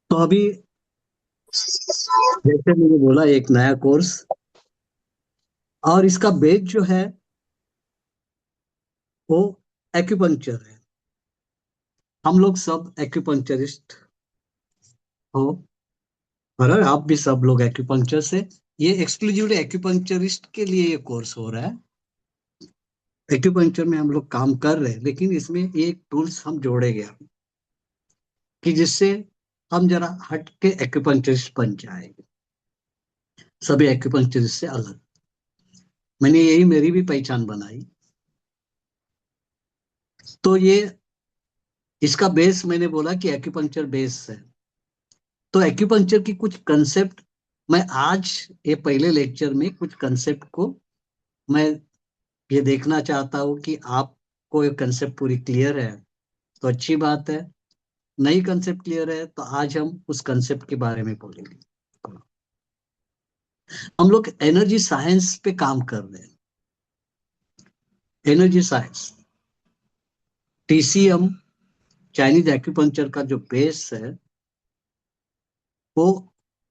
तो अभी जैसे मैंने बोला एक नया कोर्स और इसका बेस जो है वो एक्यूपंक्चर है। हम लोग सब एक्यूपंक्चरिस्ट हो और आप भी सब लोग एक्यूपंक्चर से। ये एक्सक्लूसिवली एक्यूपंक्चरिस्ट के लिए ये कोर्स हो रहा है। एक्यूपंक्चर में हम लोग काम कर रहे हैं, लेकिन इसमें एक टूल्स हम जोड़े गए कि जिससे हम जरा हट के एक्यूपंक्चरिस्ट बन जाएंगे, सभी एक्यूपंक्चरिस्ट से अलग। मैंने यही मेरी भी पहचान बनाई। तो ये इसका बेस मैंने बोला कि एक्यूपंक्चर बेस है। तो एक्यूपंक्चर की कुछ कंसेप्ट मैं आज ये पहले लेक्चर में कुछ कंसेप्ट को मैं ये देखना चाहता हूँ कि आपको ये कंसेप्ट पूरी क्लियर है तो अच्छी बात है। नई कंसेप्ट क्लियर है तो आज हम उस कंसेप्ट के बारे में बोलेंगे। हम लोग एनर्जी साइंस पे काम कर रहे हैं। Energy science, TCM, Chinese acupuncture का जो बेस है वो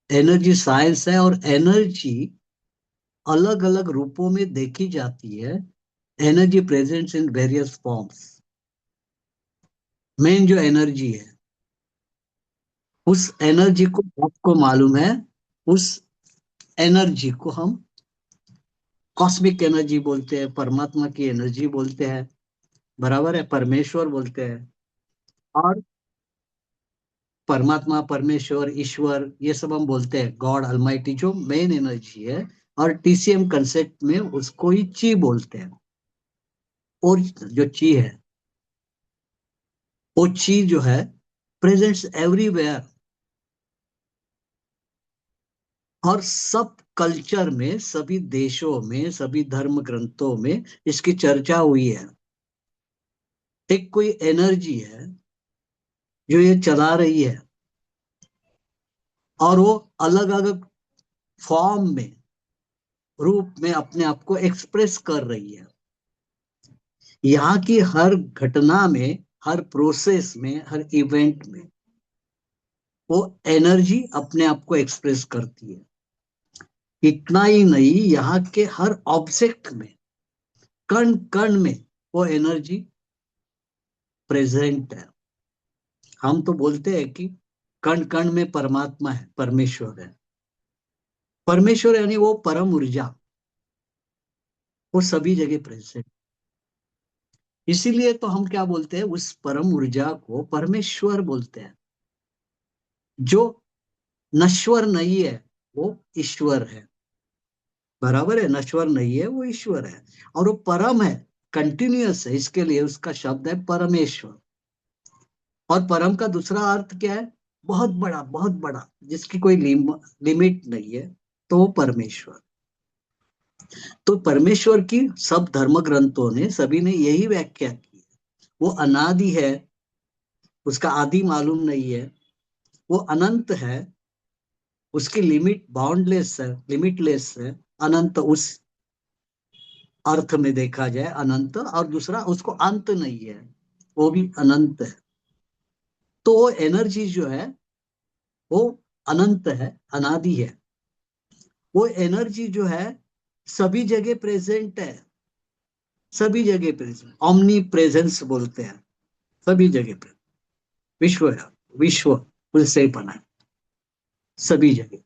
एनर्जी साइंस है। और एनर्जी अलग अलग रूपों में देखी जाती है। Energy presents in various forms. Main जो एनर्जी है, उस एनर्जी को आपको मालूम है, उस एनर्जी को हम कॉस्मिक एनर्जी बोलते हैं, परमात्मा की एनर्जी बोलते हैं, बराबर है, परमेश्वर बोलते हैं। और परमात्मा, परमेश्वर, ईश्वर ये सब हम बोलते हैं, गॉड अलमाइटी जो मेन एनर्जी है। और टीसीएम कंसेप्ट में उसको ही ची बोलते हैं। और जो ची है, वो ची जो है प्रेजेंट्स एवरीवेयर। और सब कल्चर में, सभी देशों में, सभी धर्म ग्रंथों में इसकी चर्चा हुई है। एक कोई एनर्जी है जो ये चला रही है और वो अलग अलग फॉर्म में, रूप में अपने आप को एक्सप्रेस कर रही है। यहाँ की हर घटना में, हर प्रोसेस में, हर इवेंट में वो एनर्जी अपने आप को एक्सप्रेस करती है। इतना ही नहीं, यहाँ के हर ऑब्जेक्ट में, कण कण में वो एनर्जी प्रेजेंट है। हम तो बोलते हैं कि कण कण में परमात्मा है, परमेश्वर है। परमेश्वर यानी वो परम ऊर्जा, वो सभी जगह प्रेजेंट। इसीलिए तो हम क्या बोलते हैं, उस परम ऊर्जा को परमेश्वर बोलते हैं। जो नश्वर नहीं है वो ईश्वर है, बराबर है, नश्वर नहीं है वो ईश्वर है। और वो परम है, कंटिन्यूअस है, इसके लिए उसका शब्द है परमेश्वर। और परम का दूसरा अर्थ क्या है? बहुत बड़ा, बहुत बड़ा, जिसकी कोई लिमिट नहीं है, तो वो परमेश्वर। तो परमेश्वर की सब धर्म ग्रंथों ने, सभी ने यही व्याख्या की है। वो अनादि है, उसका आदि मालूम नहीं है। वो अनंत है, उसकी लिमिट बाउंडलेस है, लिमिटलेस है। अनंत उस अर्थ में देखा जाए अनंत, और दूसरा उसको अंत नहीं है, वो भी अनंत है। तो वो एनर्जी जो है वो अनंत है, अनादि है। वो एनर्जी जो है सभी जगह प्रेजेंट है, सभी जगह प्रेजेंट, ओमनी प्रेजेंस बोलते हैं, सभी जगह पे। विश्व है, विश्व उससे ही बना है, सभी जगह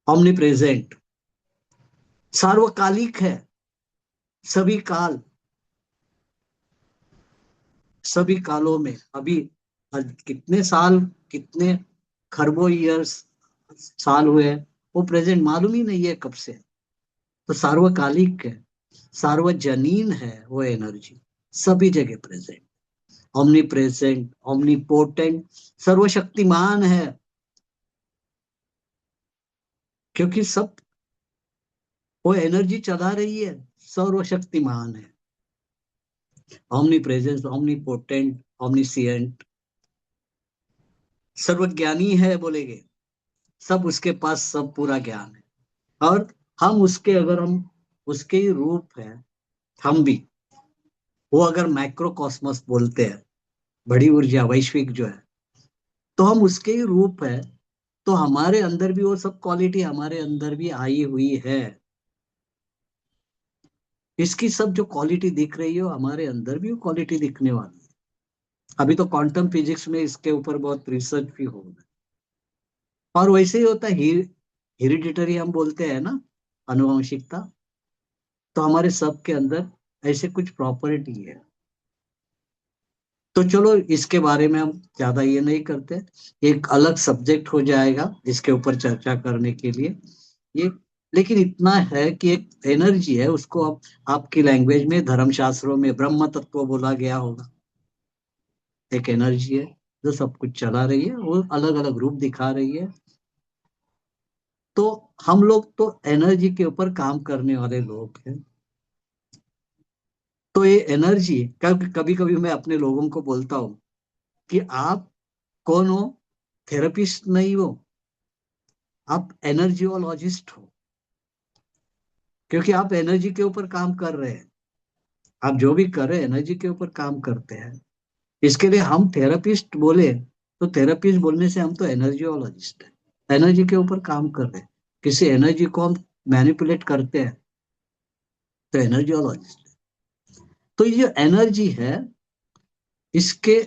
ओमनी प्रेजेंट। सार्वकालिक है, सभी काल, सभी कालों में। अभी कितने साल, कितने खरबों ईयर्स, साल हुए हैं, वो प्रेजेंट मालूम ही नहीं है कब से। तो सार्वकालिक है, सार्वजनीन है वो एनर्जी, सभी जगह present, omni present, omni potent, सर्वशक्तिमान है। क्योंकि सब वो एनर्जी चला रही है, सर्वशक्तिमान है, omni presence, omni potent, omniscient, सर्वज्ञानी है बोलेंगे। सब उसके पास सब पूरा ज्ञान है। और हम उसके, अगर हम उसके ही रूप है, हम भी, वो अगर मैक्रो कॉस्मोस बोलते हैं, बड़ी ऊर्जा, वैश्विक जो है, तो हम उसके ही रूप है। तो हमारे अंदर भी वो सब क्वालिटी हमारे अंदर भी आई हुई है। इसकी सब जो क्वालिटी दिख रही है वो हमारे अंदर भी वो क्वालिटी दिखने वाली है। अभी तो क्वांटम फिजिक्स में इसके ऊपर बहुत रिसर्च भी हो रहा है। और वैसे ही होता है, हेरिडिटरी हम बोलते हैं ना, अनुवंशिकता। तो हमारे सब के अंदर ऐसे कुछ प्रॉपर्टी है। तो चलो इसके बारे में हम ज्यादा ये नहीं करते, एक अलग सब्जेक्ट हो जाएगा इसके ऊपर चर्चा करने के लिए ये। लेकिन इतना है कि एक एनर्जी है, उसको आप आपकी लैंग्वेज में धर्मशास्त्रों में ब्रह्म तत्व बोला गया होगा। एक एनर्जी है जो सब कुछ चला रही है, वो अलग अलग रूप दिखा रही है। तो हम लोग तो एनर्जी के ऊपर काम करने वाले लोग हैं। तो ये एनर्जी, कभी कभी कभी मैं अपने लोगों को बोलता हूँ कि आप कौन हो? थेरेपिस्ट नहीं हो, आप एनर्जियोलॉजिस्ट हो। क्योंकि आप एनर्जी के ऊपर काम कर रहे हैं। आप जो भी कर रहे हैं एनर्जी के ऊपर काम करते हैं। इसके लिए हम थेरेपिस्ट बोले तो थेरेपिस्ट बोलने से हम तो एनर्जियोलॉजिस्ट है, एनर्जी के ऊपर काम कर रहे हैं। किसी एनर्जी को हम मैनिपुलेट करते हैं तो एनर्जियोलॉजिस्ट। तो ये जो एनर्जी है, इसके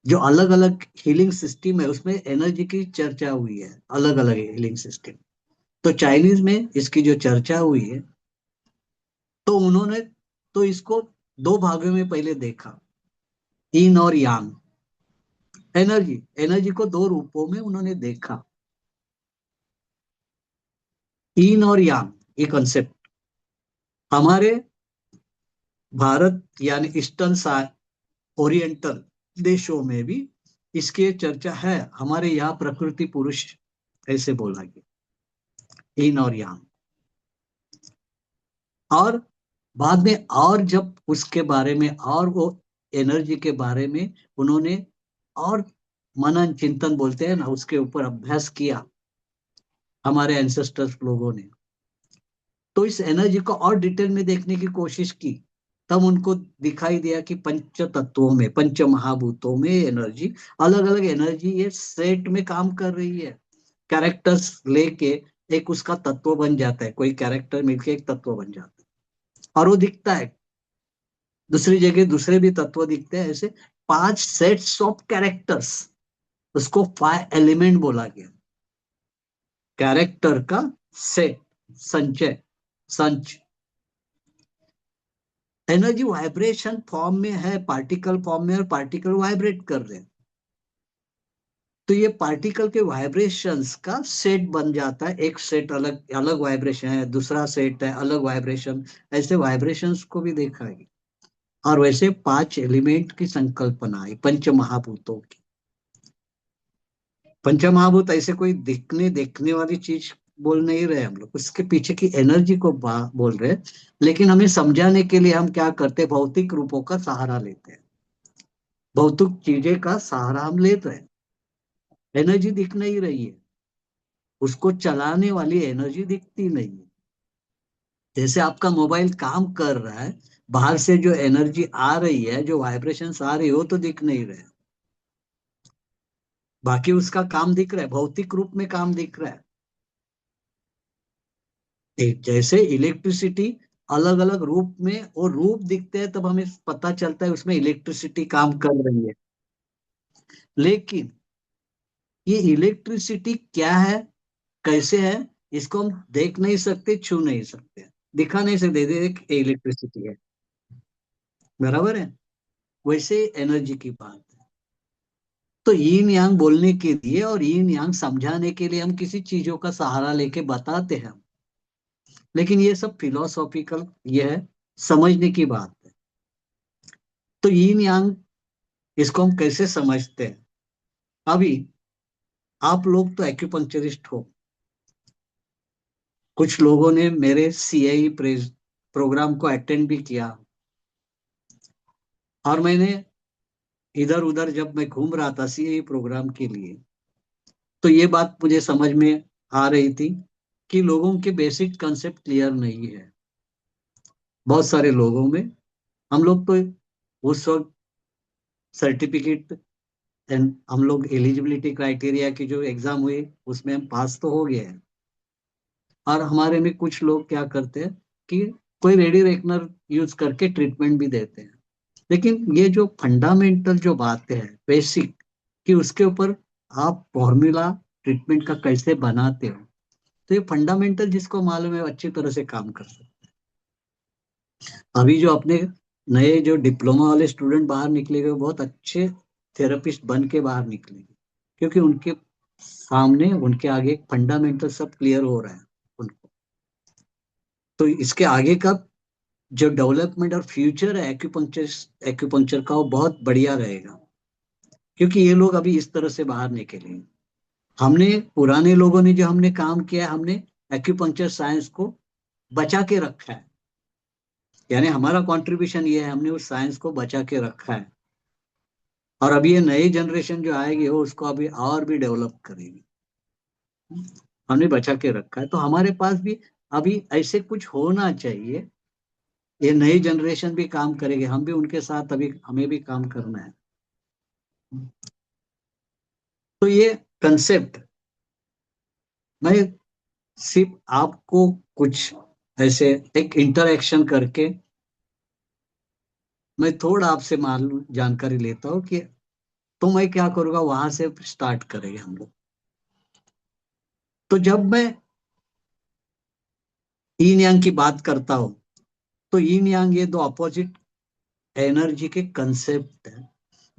जो अलग अलग हीलिंग सिस्टम है उसमें एनर्जी की चर्चा हुई है, अलग अलग हीलिंग सिस्टम। तो चाइनीज में इसकी जो चर्चा हुई है, तो उन्होंने तो इसको दो भागों में पहले देखा, इन और यांग। एनर्जी एनर्जी को दो रूपों में उन्होंने देखा, इन और यांग। ये कंसेप्ट हमारे भारत यानी ईस्टर्न ओरिएंटल देशों में भी इसकी चर्चा है। हमारे यहाँ प्रकृति पुरुष ऐसे बोला गया, इन और यांग। और बाद में और जब उसके बारे में और वो एनर्जी के बारे में उन्होंने और मनन चिंतन बोलते हैं ना, उसके ऊपर अभ्यास किया हमारे एंसेस्टर्स लोगों ने, तो इस एनर्जी को और डिटेल में देखने की कोशिश की। तब उनको दिखाई दिया कि पंच तत्वों में, पंच महाभूतों में एनर्जी, अलग अलग एनर्जी ये सेट में काम कर रही है। कैरेक्टर्स लेके एक उसका तत्व बन जाता है, कोई कैरेक्टर मिलके एक तत्व बन जाता है। और वो दिखता है, दूसरी जगह दूसरे भी तत्व दिखते हैं। ऐसे पांच सेट्स ऑफ कैरेक्टर्स, उसको 5 एलिमेंट बोला गया। कैरेक्टर का सेट, संचय, संच। एनर्जी वाइब्रेशन फॉर्म में है, पार्टिकल फॉर्म में, और पार्टिकल वाइब्रेट कर रहे हैं। तो ये पार्टिकल के वाइब्रेशंस का सेट बन जाता है। एक सेट अलग अलग वाइब्रेशन है, दूसरा सेट है अलग वाइब्रेशन। ऐसे वाइब्रेशंस को भी देखा है। और वैसे 5 एलिमेंट की संकल्पना है पंच महाभूतों की। पंचमहाभूत ऐसे कोई दिखने देखने वाली चीज बोल नहीं रहे हम लोग, उसके पीछे की एनर्जी को बोल रहे हैं। लेकिन हमें समझाने के लिए हम क्या करते हैं, भौतिक रूपों का सहारा लेते हैं। भौतिक चीजें का सहारा हम लेते हैं। एनर्जी दिख नहीं रही है, उसको चलाने वाली एनर्जी दिखती नहीं है। जैसे आपका मोबाइल काम कर रहा है, बाहर से जो एनर्जी आ रही है, जो वाइब्रेशंस आ रही है, वो तो दिख नहीं रहे। बाकी उसका काम दिख रहा है, भौतिक रूप में काम दिख रहा है। एक जैसे इलेक्ट्रिसिटी अलग अलग रूप में और रूप दिखते हैं, तब हमें पता चलता है उसमें इलेक्ट्रिसिटी काम कर रही है। लेकिन ये इलेक्ट्रिसिटी क्या है, कैसे है, इसको हम देख नहीं सकते, छू नहीं सकते, दिखा नहीं सकते, देख इलेक्ट्रिसिटी है। बराबर है। वैसे एनर्जी की बात है। तो यीन यांग बोलने के लिए और यीन यांग समझाने के लिए हम किसी चीजों का सहारा लेके बताते हैं। लेकिन ये सब फिलोसॉफिकल, ये है समझने की बात है। तो यीन यांग, इसको हम कैसे समझते हैं? अभी आप लोग तो एक्यूपंक्चरिस्ट हो, कुछ लोगों ने मेरे सीआई प्रोग्राम को अटेंड भी किया। और मैंने इधर उधर जब मैं घूम रहा था सीआई प्रोग्राम के लिए, तो ये बात मुझे समझ में आ रही थी कि लोगों के बेसिक कंसेप्ट क्लियर नहीं है। बहुत सारे लोगों में, हम लोग तो उस वक्त सर्टिफिकेट हम लोग एलिजिबिलिटी क्राइटेरिया की जो एग्जाम हुई उसमें हम पास तो हो गए हैं। और हमारे में कुछ लोग क्या करते हैं कि कोई रेडी रेकनर यूज करके ट्रीटमेंट भी देते हैं। लेकिन ये जो फंडामेंटल जो बातें हैं बेसिक, कि उसके ऊपर आप फॉर्मूला ट्रीटमेंट का कैसे बनाते हो, तो ये फंडामेंटल जिसको मालूम है वो अच्छी तरह से काम कर सकते हैं। अभी जो अपने नए जो डिप्लोमा वाले स्टूडेंट बाहर निकलेंगे वो बहुत अच्छे थेरेपिस्ट बन के बाहर निकलेंगे, क्योंकि उनके सामने उनके आगे फंडामेंटल सब क्लियर हो रहा है उनको। तो इसके आगे का जो डेवलपमेंट और फ्यूचर है एक्यूपंक्चर एक्यूपंक्चर का वो बहुत बढ़िया रहेगा, क्योंकि ये लोग अभी इस तरह से बाहर निकले। हमने पुराने लोगों ने जो हमने काम किया है, हमने एक्यूपंक्चर साइंस को बचा के रखा है। यानी हमारा कंट्रीब्यूशन ये है, हमने उस साइंस को बचा के रखा है। और अभी ये नई जनरेशन जो आएगी वो उसको अभी और भी डेवलप करेगी। हमने बचा के रखा है, तो हमारे पास भी अभी ऐसे कुछ होना चाहिए। ये नई जनरेशन भी काम करेगी, हम भी उनके साथ अभी हमें भी काम करना है। तो ये कंसेप्ट मैं सिर्फ आपको कुछ ऐसे एक इंटरेक्शन करके मैं थोड़ा आपसे मालूम जानकारी लेता हूँ कि तो मैं क्या करूँगा, वहां से स्टार्ट करेंगे हम लोग। तो जब मैं यीन यांग की बात करता हूँ, तो यीन यांग ये दो अपोजिट एनर्जी के कंसेप्ट है,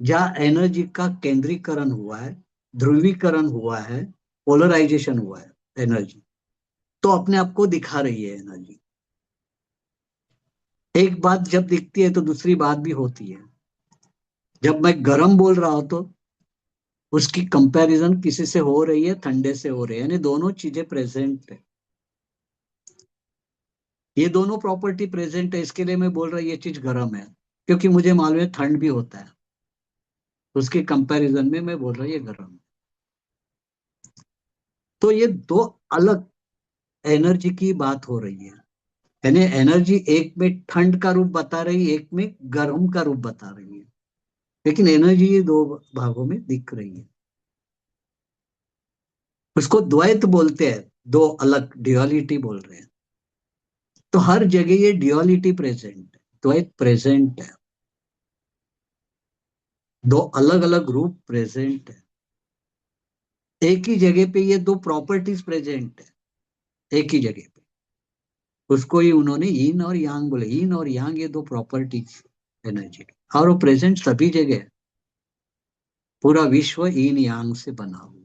जहाँ एनर्जी का केंद्रीकरण हुआ है, ध्रुवीकरण हुआ है, पोलराइजेशन हुआ है एनर्जी, तो अपने आप को दिखा रही है एनर्जी। एक बात जब दिखती है तो दूसरी बात भी होती है। जब मैं गर्म बोल रहा हूं तो उसकी कंपैरिजन किसी से हो रही है, ठंडे से हो रही है, यानी दोनों चीजें प्रेजेंट है। ये दोनों प्रॉपर्टी प्रेजेंट है, इसके लिए मैं बोल रहा हूँ ये चीज गर्म है, क्योंकि मुझे मालूम है ठंड भी होता है। उसके कंपैरिजन में मैं बोल रहा हूँ ये गर्म है। तो ये दो अलग एनर्जी की बात हो रही है। यानी एनर्जी एक में ठंड का रूप बता रही है, एक में गर्म का रूप बता रही है, लेकिन एनर्जी ये दो भागों में दिख रही है। उसको द्वैत बोलते हैं, दो अलग ड्युअलिटी बोल रहे हैं। तो हर जगह ये ड्युअलिटी प्रेजेंट है, द्वैत प्रेजेंट है, दो अलग अलग रूप प्रेजेंट है। एक ही जगह पे ये दो प्रॉपर्टीज प्रेजेंट है, एक ही जगह पे। उसको ही उन्होंने यीन और यांग बोले। यीन और यांग ये दो प्रॉपर्टीज एनर्जी की, और वो प्रेजेंट सभी जगह है। पूरा विश्व यीन यांग से बना हुआ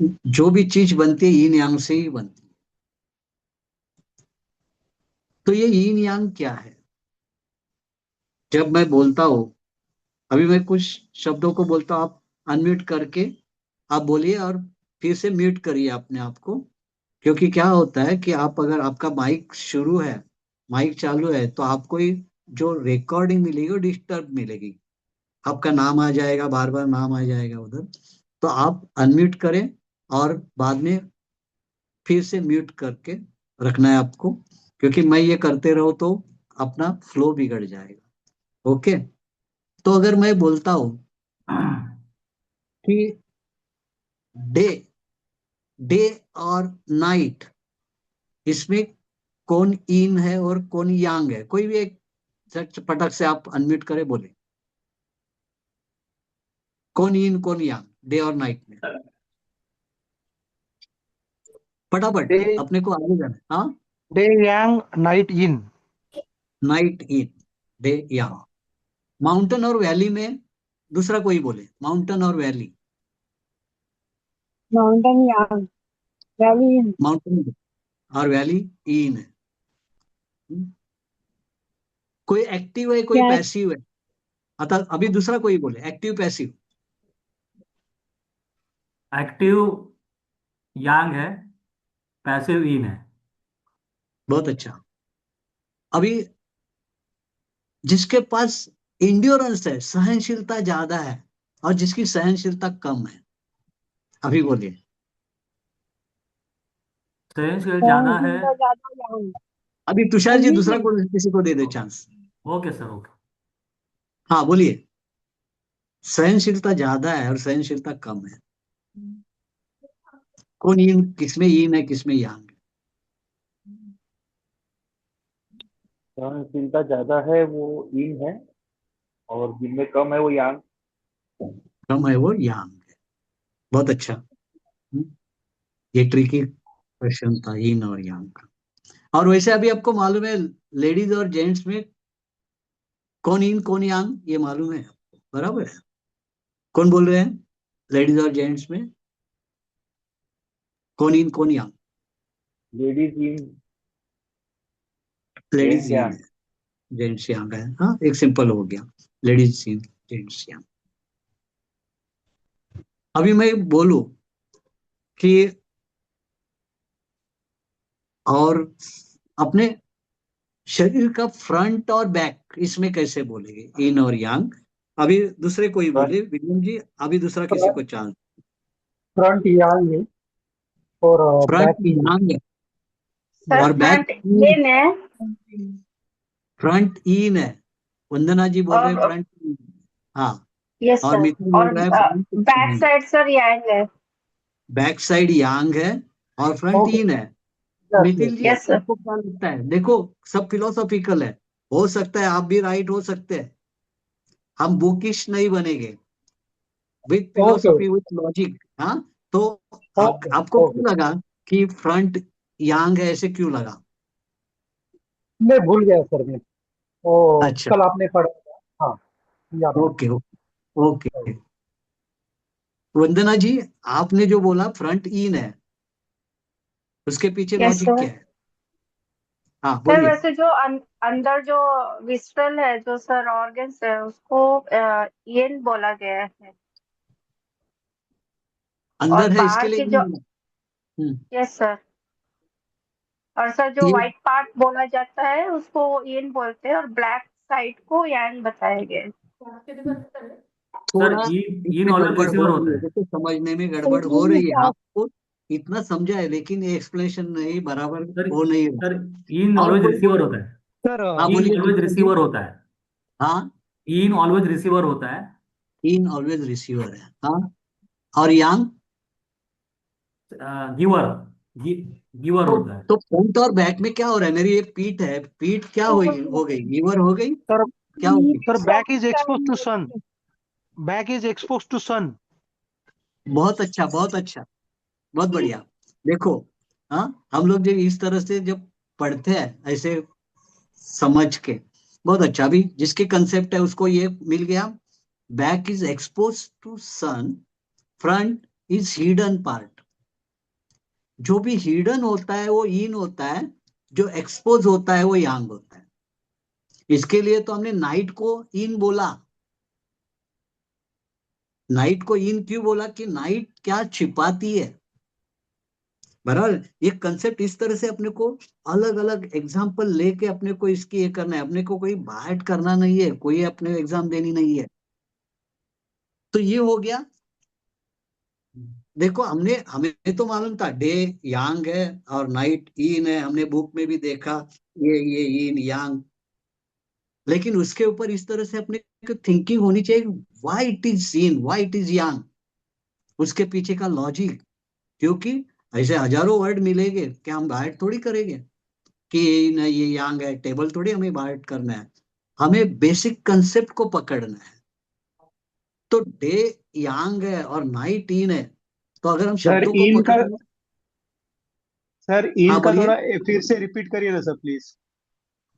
है। जो भी चीज बनती है यीन यांग से ही बनती है। तो ये यीन यांग क्या है? जब मैं बोलता हूँ, अभी मैं कुछ शब्दों को बोलता हूँ, आप अनम्यूट करके आप बोलिए और फिर से म्यूट करिए अपने आप को। क्योंकि क्या होता है कि आप अगर आपका माइक शुरू है, माइक चालू है, तो आपको ही जो रिकॉर्डिंग मिलेगी वो डिस्टर्ब मिलेगी। आपका नाम आ जाएगा, बार बार नाम आ जाएगा उधर। तो आप अनम्यूट करें और बाद में फिर से म्यूट करके रखना है आपको, क्योंकि मैं ये करते रहो तो अपना फ्लो बिगड़ जाएगा। ओके। तो अगर मैं बोलता हूँ कि डे, डे और नाइट, इसमें कौन इन है और कौन यांग है? कोई भी एक झट पटक से आप अनम्यूट करे बोले, कौन इन कौन यांग डे और नाइट में? फटाफट, डे अपने को आगे जाना है। हाँ, day Yang night in. Night in, day Yang. Mountain और वैली में दूसरा कोई बोले, माउंटेन और valley. Mountain Yang, valley in. Mountain और वैली इन है। हम्म? कोई एक्टिव है, कोई क्या? पैसिव है। अतः अभी दूसरा कोई बोले, एक्टिव पैसिव। एक्टिव यांग है, पैसिव इन है। बहुत अच्छा। अभी जिसके पास इंड्योरेंस है, सहनशीलता ज्यादा है, और जिसकी सहनशीलता कम है, अभी बोलिए। सहनशील ज्यादा है। सहनशीलता ज्यादा यांग। अभी तुषार जी अनम्यूट दूसरा नहीं। को किसी को दे दे चांस। Okay sir, okay. हाँ बोलिए। सहनशीलता ज्यादा है और सहनशीलता कम है। कौन yin, किसमें yin है किसमें yang है? सहनशीलता ज्यादा है वो इन है, और जिनमें कम है वो यांग। कम है वो yang है। बहुत अच्छा। हम्म, ये ट्रिकी क्वेश्चन था yin और yang का। और वैसे अभी आपको मालूम है लेडीज और जेंट्स में कौन yin कौन yang, ये मालूम है आपको, बराबर है? कौन बोल रहे हैं लेडीज और जेंट्स में कौन yin कौन yang? Ladies in, ladies gents yin यांग। है, जेंट्स yang है। हाँ, एक सिंपल हो गया, लेडीज yin जेंट्स yang। अभी मैं बोलूं कि और अपने शरीर का फ्रंट और बैक इसमें कैसे बोलेंगे इन और यांग? अभी दूसरे कोई बोले, विलियम जी अभी दूसरा किसी को चांस। फ्रंट यांग है और फ्रंट बैक इन। यांग है सर और बैक फ्रंट इन है फ्रंट इन है। वंदना जी बोल रहे हैं और फ्रंट इन। हाँ, यस और सर, मिथुन और बोल रहा है फ्रंट बैक यांग। साइड सर यांग है। बैक साइड यांग है और फ्रंट ओके। इन है। Yes yes. Mithil ji yes sir. आपको क्या लगता है? देखो, सब फिलोसॉफिकल है, हो सकता है आप भी राइट हो सकते हैं, हम बुकिश नहीं बनेंगे, with okay philosophy with logic. हाँ, तो ओके आपको ओके। क्यों लगा कि फ्रंट यांग है, ऐसे क्यों लगा? मैं भूल गया सर, मैं वो अच्छा, कल आपने पढ़ा था। हाँ, याद आ ओके ओके। वंदना जी, आपने जो बोला फ्रंट इन है, उसके पीछे यस लॉजिक सर। क्या है? हाँ सर बोलिए। वैसे जो अंदर जो विस्ट्रल है, जो सर ऑर्गन्स है, उसको येन बोला गया है। और अंदर है इसके बाहर लिए के इन जो, बोला। हम्म, यस सर, और सर जो ये व्हाइट पार्ट बोला जाता है उसको येन बोलते हैं, और ब्लैक साइड को यांग बताया गया है। सर थोड़ा इन इसमें ऑलवेज गड़बड़ हो रिसीवर रही होता है, है। देखो समझने में गड़बड़ हो रही है आपको, इतना समझा है लेकिन ये एक्सप्लेनेशन नहीं बराबर सर हो नहीं रहा। सर इन और ऑलवेज कोई रिसीवर बोले? होता है। सर। हाँ इन बोलिए ऑलवेज विक्रम जी। रिसीवर होता है। हाँ, इन ऑलवेज रिसीवर होता है। इन ऑलवेज रिसीवर है। हाँ, और यांग? गिवर, गिवर तो होता है। तो फ्रंट और बैक में क्या हो रहा है? मेरी ये पीठ है, पीठ क्या हो गई, लीवर हो गई, सर क्या हो गई? Sir back is expose to sun. Back is expose to sun. बहुत अच्छा, बहुत अच्छा, बहुत बढ़िया। देखो, हाँ, हम लोग जब इस तरह से जब पढ़ते हैं ऐसे समझ के, बहुत अच्छा। अभी जिसके कंसेप्ट है उसको ये मिल गया, back is expose to sun, front is hidden part. जो भी हिडन होता है वो इन होता है, जो एक्सपोज होता है वो यांग होता है। इसके लिए तो हमने नाइट को इन बोला। नाइट को इन क्यों बोला? कि नाइट क्या छिपाती है, बराबर। ये कंसेप्ट इस तरह से अपने को अलग अलग एग्जाम्पल लेके अपने को इसकी ये करना है, अपने को कोई बाहर करना नहीं है, कोई अपने एग्जाम देनी नहीं है। तो ये हो गया। देखो, हमने हमें तो मालूम था डे यांग है और नाइट इन है, हमने बुक में भी देखा ये इन यांग। लेकिन उसके ऊपर इस तरह से अपने को थिंकिंग होनी चाहिए, why it is yin, why it is yang, उसके पीछे का लॉजिक। क्योंकि ऐसे हजारों वर्ड मिलेंगे, क्या हम बाहर थोड़ी करेंगे कि नहीं ये यांग है, टेबल थोड़ी हमें बाहर करना है। हमें बेसिक कंसेप्ट को पकड़ना है। तो डे यांग है और नाइट इन है, तो अगर हम सर शब्दों को इन का, पकड़ेंगे। सर हाँ इन का बोलिए। थोड़ा फिर से रिपीट करिए ना सर प्लीज।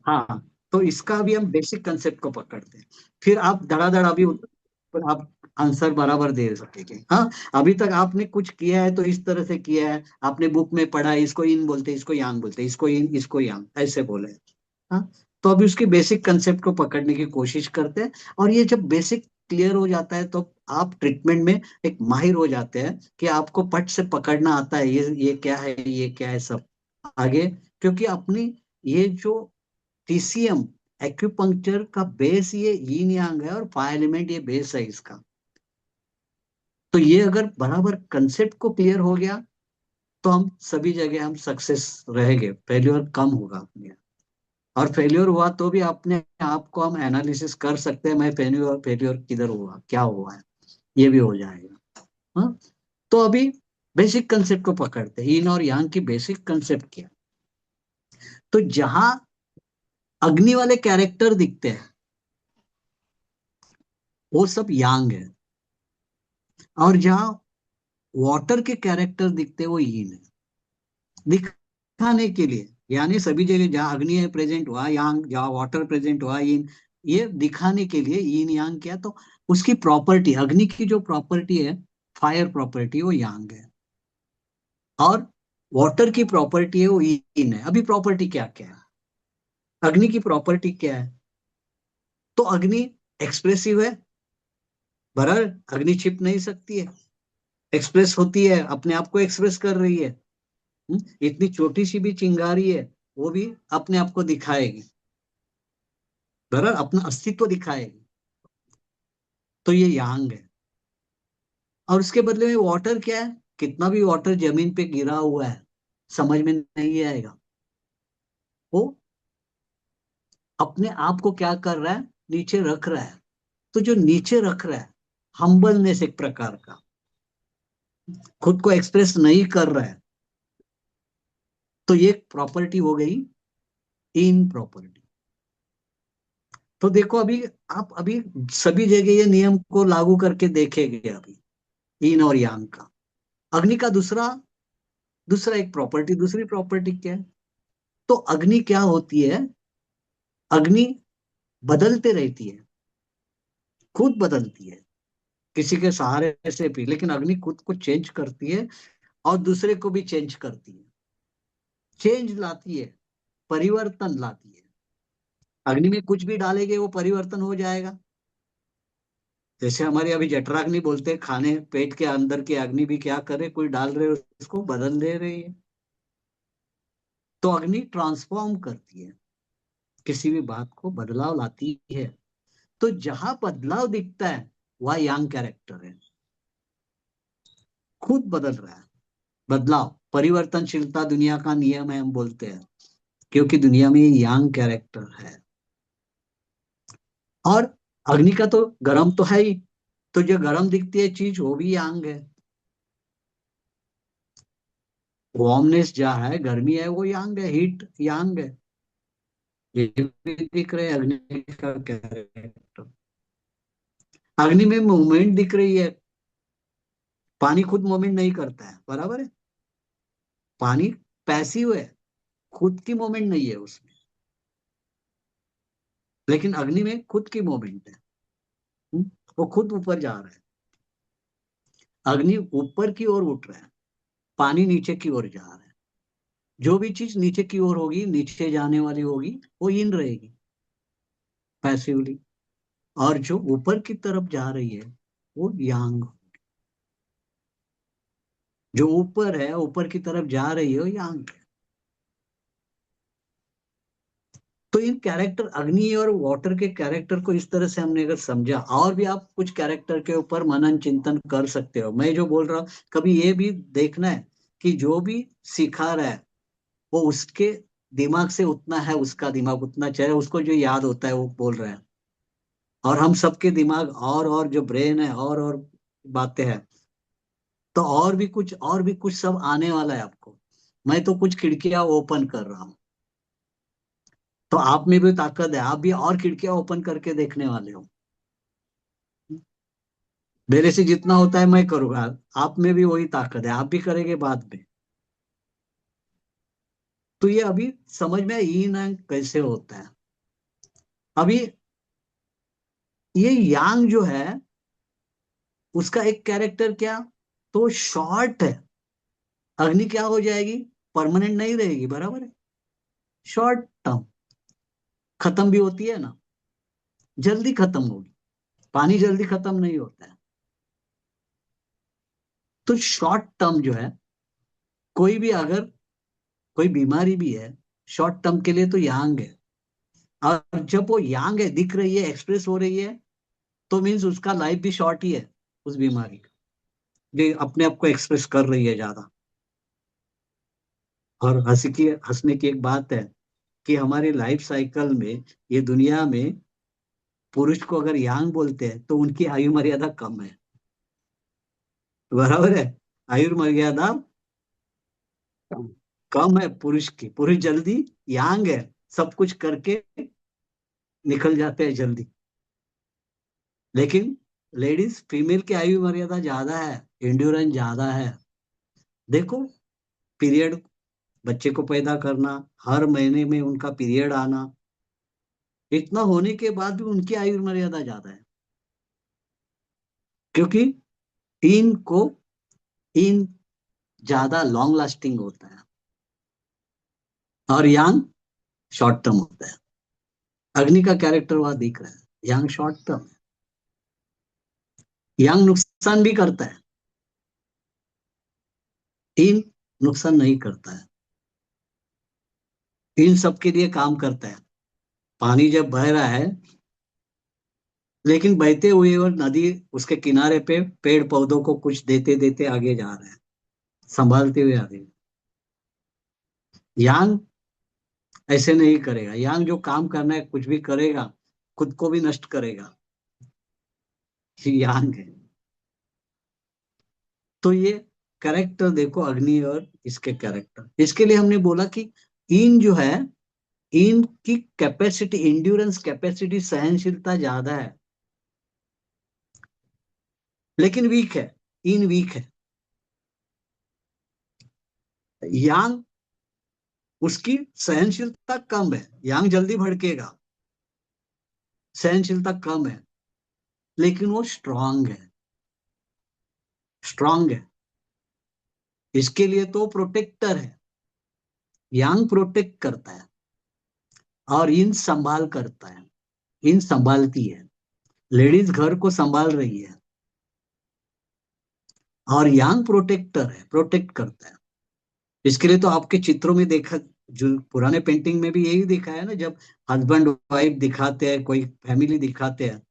हाँ, तो इसका भी हम बेसिक कंसेप्ट को पकड़ते हैं, फिर आप धड़ाधड़ अभी पर आप आंसर बराबर दे सकेंगे। हाँ, अभी तक आपने कुछ किया है तो इस तरह से किया है, आपने बुक में पढ़ा है, इसको इन बोलते हैं, इसको यांग बोलते हैं, इसको इन इसको यांग ऐसे बोले। हाँ, तो अभी उसके बेसिक कंसेप्ट को पकड़ने की कोशिश करते हैं। और ये जब बेसिक क्लियर हो जाता है तो आप ट्रीटमेंट में एक माहिर हो जाते हैं कि आपको पट से पकड़ना आता है, ये क्या है, ये क्या है, सब आगे। क्योंकि अपनी ये जो टीसीएम एक्यूपंक्चर का बेस ये यीन यांग है और फायर एलिमेंट ये बेस है इसका। तो ये अगर बराबर कंसेप्ट को क्लियर हो गया तो हम सभी जगह हम सक्सेस रहेंगे, फेल्योर कम होगा अपने यहाँ। और फेल्योर हुआ तो भी अपने आप को हम एनालिसिस कर सकते हैं, मैं फेल्योर फेल्योर किधर हुआ, क्या हुआ है, ये भी हो जाएगा। हाँ, तो अभी बेसिक कंसेप्ट को पकड़ते हैं, इन और यांग की बेसिक कंसेप्ट क्या है। तो जहां अग्नि वाले कैरेक्टर दिखते हैं वो सब यांग है, और जहां वाटर के कैरेक्टर दिखते हैं वो यीन है। दिखाने के लिए, यानी सभी जगह जहां अग्नि प्रेजेंट हुआ यांग, जहां वाटर प्रेजेंट हुआ यीन, ये दिखाने के लिए यीन यांग क्या, तो उसकी प्रॉपर्टी, अग्नि की जो प्रॉपर्टी है, फायर प्रॉपर्टी, वो यांग है, और वाटर की प्रॉपर्टी है वो यीन है। अभी प्रॉपर्टी क्या क्या है, अग्नि की प्रॉपर्टी क्या है, तो अग्नि एक्सप्रेसिव है, बराबर, अग्नि छिप नहीं सकती है, एक्सप्रेस होती है, अपने आप को एक्सप्रेस कर रही है। इतनी छोटी सी भी चिंगारी है वो भी अपने आप को दिखाएगी, बराबर, अपना अस्तित्व दिखाएगी, तो ये यांग है। और उसके बदले में वाटर क्या है, कितना भी वाटर जमीन पे गिरा हुआ है समझ में नहीं आएगा, वो अपने आप को क्या कर रहा है, नीचे रख रहा है। तो जो नीचे रख रहा है, हम्बलनेस एक प्रकार का, खुद को एक्सप्रेस नहीं कर रहा है, तो ये प्रॉपर्टी हो गई इन प्रॉपर्टी। तो देखो अभी, आप अभी सभी जगह ये नियम को लागू करके देखेंगे अभी, इन और यांग का। अग्नि का दूसरा दूसरा एक प्रॉपर्टी, दूसरी प्रॉपर्टी क्या है, तो अग्नि क्या होती है, अग्नि बदलते रहती है, खुद बदलती है, किसी के सहारे से भी, लेकिन अग्नि खुद को चेंज करती है और दूसरे को भी चेंज करती है, चेंज लाती है, परिवर्तन लाती है। अग्नि में कुछ भी डालेंगे वो परिवर्तन हो जाएगा। जैसे हमारे अभी जठराग्नि बोलते हैं, खाने पेट के अंदर की अग्नि भी क्या करे, कोई डाल रहे हो उसको बदल दे रही है। तो अग्नि ट्रांसफॉर्म करती है, किसी भी बात को बदलाव लाती है। तो जहां बदलाव दिखता है वह यांग कैरेक्टर है, खुद बदल रहा है। बदलाव, परिवर्तनशीलता दुनिया का नियम है हम बोलते हैं, क्योंकि दुनिया में यांग कैरेक्टर है। और अग्नि का तो गर्म तो है ही, तो जो गर्म दिखती है चीज वो भी यांग है। वार्मनेस जहाँ है, गर्मी है, वो यांग है, हीट यांग है। ये भी दिख रहे हैं अग्नि का कैरेक्टर। अग्नि में मूवमेंट दिख रही है, पानी खुद मूवमेंट नहीं करता है, बराबर है, पानी पैसिव है, खुद की मूवमेंट नहीं है उसमें, लेकिन अग्नि में खुद की मूवमेंट है। वो खुद ऊपर जा रहा है, अग्नि ऊपर की ओर उठ रहा है, पानी नीचे की ओर जा रहा है। जो भी चीज नीचे की ओर होगी, नीचे जाने वाली होगी, वो इन रहेगी पैसिवली, और जो ऊपर की तरफ जा रही है वो यांग, जो ऊपर है, ऊपर की तरफ जा रही है, वो यांग है। तो इन कैरेक्टर, अग्नि और वाटर के कैरेक्टर को इस तरह से हमने अगर समझा, और भी आप कुछ कैरेक्टर के ऊपर मनन चिंतन कर सकते हो। मैं जो बोल रहा हूँ, कभी ये भी देखना है कि जो भी सिखा रहा है वो उसके दिमाग से उतना है, उसका दिमाग उतना, चाहे उसको जो याद होता है वो बोल रहा है, और हम सबके दिमाग और जो ब्रेन है और बातें हैं, तो और भी कुछ सब आने वाला है आपको। मैं तो कुछ खिड़कियां ओपन कर रहा हूँ, तो आप में भी ताकत है, आप भी और खिड़कियां ओपन करके देखने वाले हो। मेरे से जितना होता है मैं करूंगा, आप में भी वही ताकत है, आप भी करेंगे बाद में। तो ये अभी समझ में यीन एंड कैसे होता है। अभी ये यांग जो है उसका एक कैरेक्टर क्या, तो शॉर्ट है। अग्नि क्या हो जाएगी, परमानेंट नहीं रहेगी, बराबर है, शॉर्ट टर्म, खत्म भी होती है ना, जल्दी खत्म होगी, पानी जल्दी खत्म नहीं होता है। तो शॉर्ट टर्म जो है, कोई भी अगर कोई बीमारी भी है, शॉर्ट टर्म के लिए तो यांग है। और जब वो यांग है, दिख रही है, एक्सप्रेस हो रही है, तो मीन्स उसका लाइफ भी शॉर्ट ही है, उस बीमारी का, जो अपने आप को एक्सप्रेस कर रही है ज्यादा। और हंसने की एक बात है कि हमारे लाइफ साइकिल में, ये दुनिया में पुरुष को अगर यांग बोलते हैं तो उनकी आयु मर्यादा कम है। बराबर है, आयु मर्यादा कम है पुरुष की। पुरुष जल्दी यांग है, सब कुछ करके निकल जाते हैं जल्दी। लेकिन लेडीज, फीमेल की आयु मर्यादा ज्यादा है, एंड्योरेंस ज्यादा है। देखो, पीरियड, बच्चे को पैदा करना, हर महीने में उनका पीरियड आना, इतना होने के बाद भी उनकी आयु मर्यादा ज्यादा है, क्योंकि इनको इन ज्यादा लॉन्ग लास्टिंग होता है और यांग शॉर्ट टर्म होता है। अग्नि का कैरेक्टर वहां दिख रहा है, यांग शॉर्ट टर्म है। यांग नुकसान भी करता है, इन नुकसान नहीं करता है, इन सबके लिए काम करता है। पानी जब बह रहा है, लेकिन बहते हुए और नदी उसके किनारे पे पेड़ पौधों को कुछ देते देते आगे जा रहे हैं, संभालते हुए आगे। यांग ऐसे नहीं करेगा, यांग जो काम करना है कुछ भी करेगा, खुद को भी नष्ट करेगा, ये यांग है। तो ये कैरेक्टर देखो, अग्नि और इसके कैरेक्टर। इसके लिए हमने बोला कि इन जो है, इनकी कैपेसिटी, इंड्योरेंस कैपेसिटी, सहनशीलता ज्यादा है, लेकिन वीक है, इन वीक है। यांग, उसकी सहनशीलता कम है, यांग जल्दी भड़केगा, सहनशीलता कम है, लेकिन वो स्ट्रांग है, स्ट्रांग है। इसके लिए तो प्रोटेक्टर है, यांग प्रोटेक्ट करता है और इन संभाल करता है, इन संभालती है। लेडीज घर को संभाल रही है और यांग प्रोटेक्टर है, प्रोटेक्ट करता है। इसके लिए तो आपके चित्रों में देखा, जो पुराने पेंटिंग में भी यही दिखा है ना, जब हस्बैंड वाइफ दिखाते हैं, कोई फैमिली दिखाते हैं,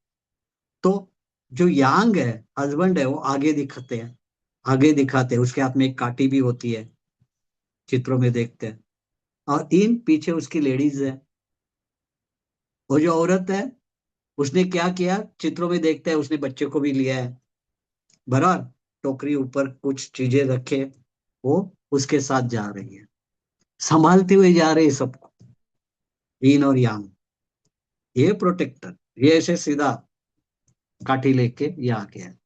तो जो यांग है, हस्बैंड है, वो आगे दिखाते हैं, आगे दिखाते हैं, उसके हाथ में एक काटी भी होती है, चित्रों में देखते हैं, और इन पीछे उसकी लेडीज है। वो जो औरत है, उसने क्या किया, चित्रों में देखते हैं, उसने बच्चे को भी लिया है, बराबर, टोकरी ऊपर कुछ चीजें रखे, वो उसके साथ जा रही है, संभालते हुए जा रहे हैं सबको, yin और yang। ये प्रोटेक्टर, ये ऐसे सीधा काठी लेके ये आ गया है।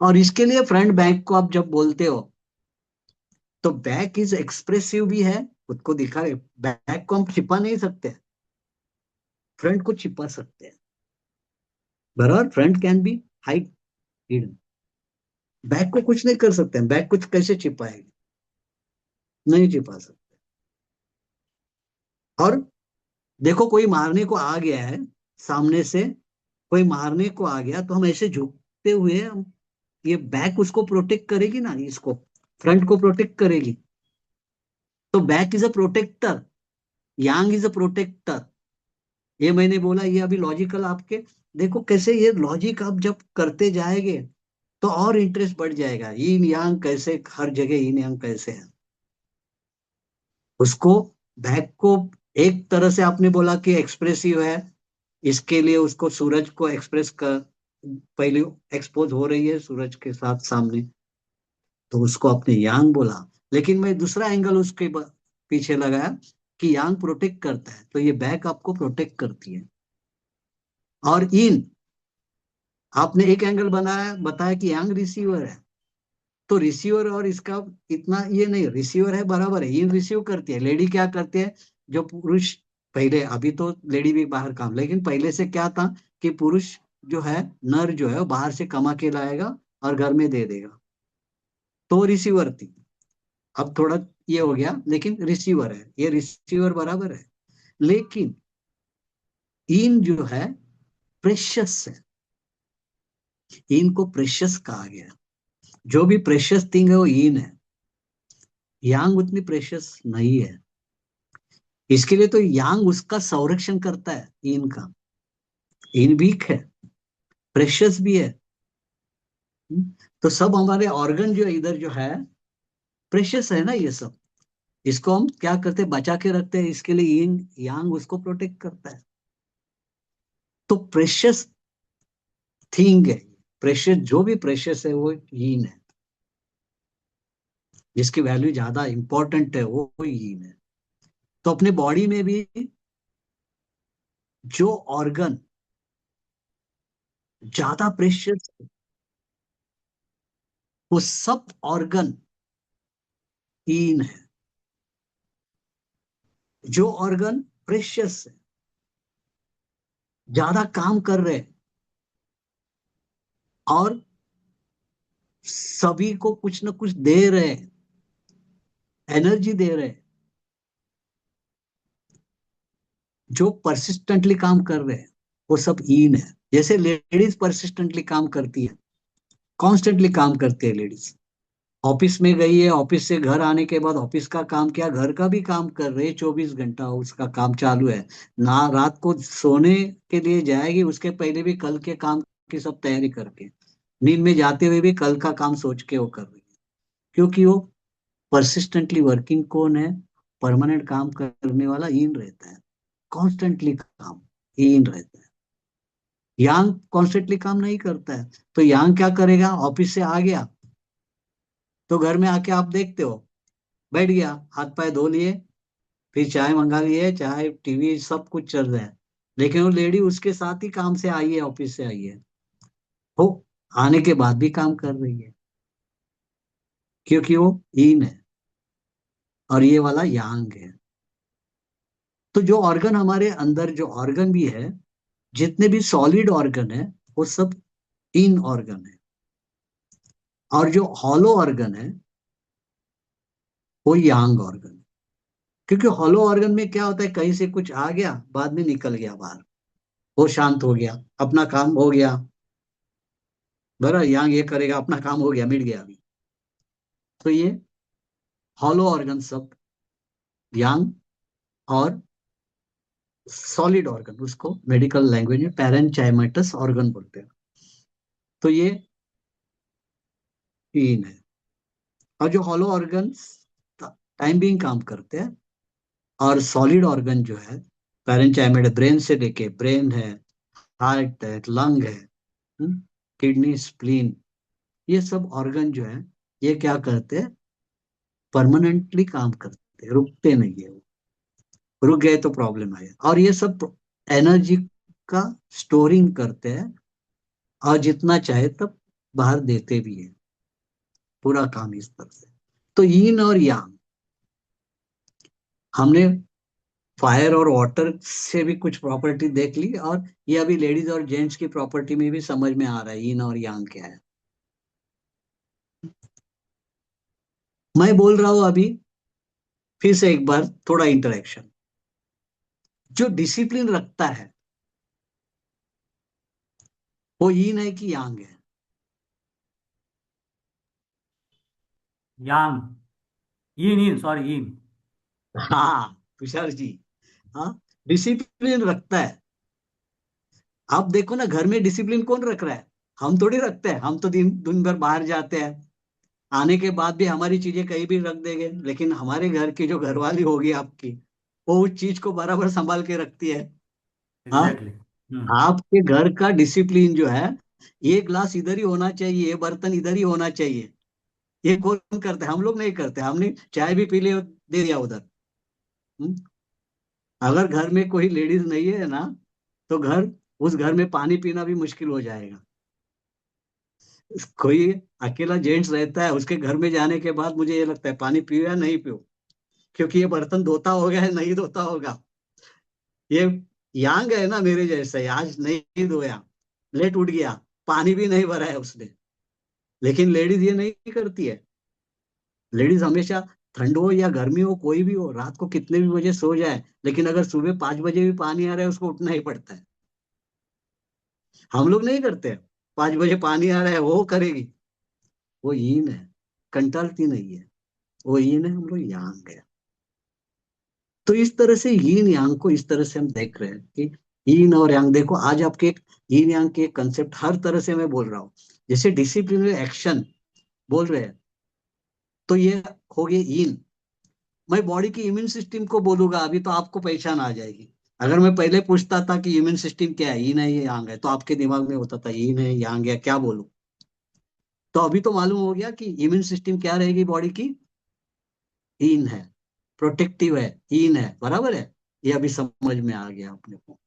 और इसके लिए फ्रंट बैक को आप जब बोलते हो, तो बैक इज एक्सप्रेसिव भी है, खुद को दिखा रहे। बैक को हम छिपा नहीं सकते, फ्रंट को छिपा सकते हैं, बराबर, front can be hide, hidden. Back को कुछ नहीं कर सकते, बैक कुछ कैसे छिपाएगी, नहीं छिपा सकते। और देखो, कोई मारने को आ गया है, सामने से कोई मारने को आ गया, तो हम ऐसे झुकते हुए, ये बैक उसको प्रोटेक्ट करेगी ना, इसको फ्रंट को प्रोटेक्ट करेगी। तो back is a protector, yang is a protector. ये मैंने बोला, ये अभी लॉजिकल आपके देखो कैसे, ये लॉजिक आप जब करते जाएंगे तो और इंटरेस्ट बढ़ जाएगा। यिन यांग कैसे, हर जगह यिन यांग कैसे है। उसको, बैक को एक तरह से आपने बोला कि एक्सप्रेसिव है, इसके लिए उसको सूरज को एक्सप्रेस कर, पहले एक्सपोज हो रही है सूरज के साथ सामने, तो उसको आपने यांग बोला। लेकिन मैं दूसरा एंगल उसके पीछे लगाया कि यांग प्रोटेक्ट करता है, तो ये बैक आपको प्रोटेक्ट करती है। और इन, आपने एक एंगल बनाया, बताया कि यांग रिसीवर है, तो रिसीवर और इसका इतना ये नहीं, रिसीवर है बराबर है, इन रिसीव करती है। लेडी क्या करती है, जो पुरुष पहले, अभी तो लेडी भी बाहर काम, लेकिन पहले से क्या था कि पुरुष जो है, नर जो है, वो बाहर से कमा के लाएगा और घर में दे देगा, तो रिसीवर थी। अब थोड़ा ये हो गया, लेकिन रिसीवर है, ये रिसीवर बराबर है। लेकिन इन जो है प्रेशियस है, इनको प्रेशियस कहा गया। जो भी प्रेशियस थिंग है वो इन है, यांग उतनी प्रेशियस नहीं है। इसके लिए तो यांग उसका संरक्षण करता है, इन का। इन वीक है, प्रेशियस भी है। तो सब हमारे ऑर्गन जो इधर जो है, प्रेशियस है ना ये सब, इसको हम क्या करते हैं, बचा के रखते हैं, इसके लिए यिन यांग उसको प्रोटेक्ट करता है। तो प्रेशियस थिंग है, प्रेशियस जो भी प्रेशियस है वो यीन है, जिसकी वैल्यू ज्यादा इंपॉर्टेंट है वो यीन है। तो अपने बॉडी में भी जो ऑर्गन ज्यादा प्रेशियस, वो सब ऑर्गन यीन है। जो ऑर्गन प्रेशियस है, ज्यादा काम कर रहे हैं और सभी को कुछ ना कुछ दे रहे हैं, एनर्जी दे रहे हैं, जो परसिस्टेंटली काम कर रहे हैं, वो सब ईन है। जैसे लेडीज परसिस्टेंटली काम करती है, कॉन्स्टेंटली काम करती है लेडीज, ऑफिस में गई है, ऑफिस से घर आने के बाद ऑफिस का काम किया, घर का भी काम कर रहे, 24 घंटा उसका काम चालू है ना। रात को सोने के लिए जाएगी, उसके पहले भी कल के काम की सब तैयारी करके, नींद में जाते हुए भी कल का काम सोच के वो कर रही है, क्योंकि वो परसिस्टेंटली वर्किंग कौन है, परमानेंट काम करने वाला ईन रहता है, कॉन्स्टेंटली काम ईन रहता है। यांग कॉन्स्टेंटली काम नहीं करता है, तो यांग क्या करेगा, ऑफिस से आ गया तो घर में आके आप देखते हो, बैठ गया, हाथ पाए धो लिए, फिर चाय मंगा लिए, चाय टीवी सब कुछ चल रहा है, लेकिन वो लेडी उसके साथ ही काम से आई है, ऑफिस से आई है, वो आने के बाद भी काम कर रही है, क्योंकि वो ईन है और ये वाला यांग है। तो जो ऑर्गन हमारे अंदर, जो ऑर्गन भी है, जितने भी सॉलिड ऑर्गन है, वो सब इन ऑर्गन है, और जो हॉलो ऑर्गन है वो यांग ऑर्गन है। क्योंकि हॉलो ऑर्गन में क्या होता है, कहीं से कुछ आ गया, बाद में निकल गया बाहर, वो शांत हो गया, अपना काम हो गया, बरा यांग ये करेगा, अपना काम हो गया, मिट गया अभी। तो ये हॉलो ऑर्गन सब यांग, और सॉलिड ऑर्गन उसको मेडिकल लैंग्वेज में पैरेंचाइमेटस ऑर्गन बोलते हैं। तो ये तीन है। और जो हॉलो ऑर्गन टाइम बीइंग काम करते हैं, और सॉलिड ऑर्गन जो है पैरेंचाइमेटस, ब्रेन से लेके, ब्रेन है, हार्ट है, लंग है, किडनी, स्प्लीन, ये सब ऑर्गन जो है, ये क्या करते हैं, परमानेंटली काम करते हैं, रुकते नहीं है। वो रुक गए तो प्रॉब्लम आए, और ये सब एनर्जी का स्टोरिंग करते हैं, और जितना चाहे तब बाहर देते भी है, पूरा काम इस तरह से। तो यीन और यांग, हमने फायर और वाटर से भी कुछ प्रॉपर्टी देख ली, और ये अभी लेडीज और जेंट्स की प्रॉपर्टी में भी समझ में आ रहा है यीन और यांग क्या है। मैं बोल रहा हूं अभी फिर से एक बार थोड़ा इंटरेक्शन। जो डिसिप्लिन रखता है वो यीन है कि यांग है? यांग, यीन यीन सॉरी यीन। हाँ तुषार जी, हाँ, डिसिप्लिन रखता है। आप देखो ना, घर में डिसिप्लिन कौन रख रहा है? हम थोड़ी रखते हैं, हम तो दिन दिन भर बाहर जाते हैं, आने के बाद भी हमारी चीजें कहीं भी रख देंगे, लेकिन हमारे घर की जो घरवाली होगी आपकी, वो उस चीज को बराबर संभाल के रखती है। हाँ, एग्जैक्टली। आपके घर का डिसिप्लिन जो है, ये ग्लास इधर ही होना चाहिए, ये बर्तन इधर ही होना चाहिए, ये कौन करते हैं? हम लोग नहीं करते, हमने चाय भी पी ली और दे दिया उधर। हम्म? अगर घर में कोई लेडीज नहीं है ना, तो उस घर में पानी पीना भी मुश्किल हो जाएगा। कोई अकेला जेंट्स रहता है, उसके घर में जाने के बाद मुझे ये लगता है पानी पियो या नहीं पियो, क्योंकि ये बर्तन धोता होगा या नहीं धोता होगा। ये यांग है ना मेरे जैसे, आज नहीं धोया, लेट उठ गया, पानी भी नहीं भरा है उसने। लेकिन लेडीज ये नहीं करती है। लेडीज हमेशा, ठंड हो या गर्मी हो, कोई भी हो, रात को कितने भी बजे सो जाए, लेकिन अगर सुबह 5 बजे भी पानी आ रहा है, उसको उठना ही पड़ता है। हम लोग नहीं करते, 5 बजे पानी आ रहा है वो करेगी, वो यीन है, कंटलती नहीं है, वो यीन है, हम लोग यांग है। तो इस तरह से यीन यांग को इस तरह से हम देख रहे हैं कि यीन और यांग, देखो आज आपके यीन यांग के कंसेप्ट हर तरह से मैं बोल रहा हूँ। जैसे डिसिप्लिनरी एक्शन बोल रहे हैं, तो ये हो गए यीन, मैं बॉडी की इम्यून सिस्टम को बोलूंगा अभी तो आपको पहचान आ जाएगी। अगर मैं पहले पूछता था कि इम्यून सिस्टम क्या है, yin है या yang है, तो आपके दिमाग में होता था yin है yang है, क्या बोलूं। तो अभी तो मालूम हो गया कि इम्यून सिस्टम क्या रहेगी बॉडी की, yin है, प्रोटेक्टिव है, yin है, बराबर है। ये अभी समझ में आ गया अपने को।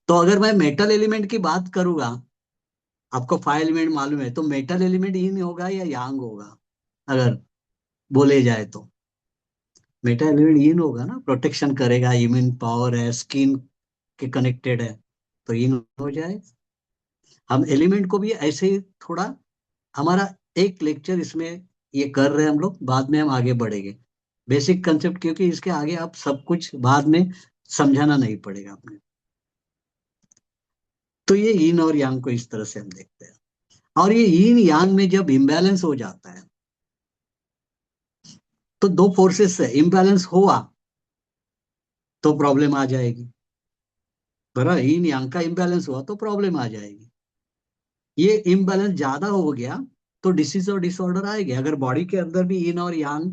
तो अगर मैं मेटल एलिमेंट की बात करूंगा, आपको 5 एलिमेंट मालूम है, तो मेटल एलिमेंट yin होगा या yang होगा अगर बोले जाए तो। मेटा एलिमेंट yin होगा ना, प्रोटेक्शन करेगा, इम्यून पावर है, स्किन के कनेक्टेड है, तो yin हो जाए। हम एलिमेंट को भी ऐसे ही थोड़ा, हमारा एक लेक्चर इसमें ये कर रहे हैं हम लोग, बाद में हम आगे बढ़ेंगे बेसिक कंसेप्ट, क्योंकि इसके आगे आप सब कुछ बाद में समझाना नहीं पड़ेगा अपने। तो ये yin और yang को इस तरह से हम देखते हैं। और ये yin yang में जब इम्बैलेंस हो जाता है, तो दो फोर्सेस से इम्बैलेंस हुआ तो प्रॉब्लम आ जाएगी, बराबर। yin yang का इम्बैलेंस हुआ तो प्रॉब्लम आ जाएगी। ये इम्बैलेंस ज्यादा हो गया तो डिसीज और डिसऑर्डर आएंगे। अगर बॉडी के अंदर भी yin और yang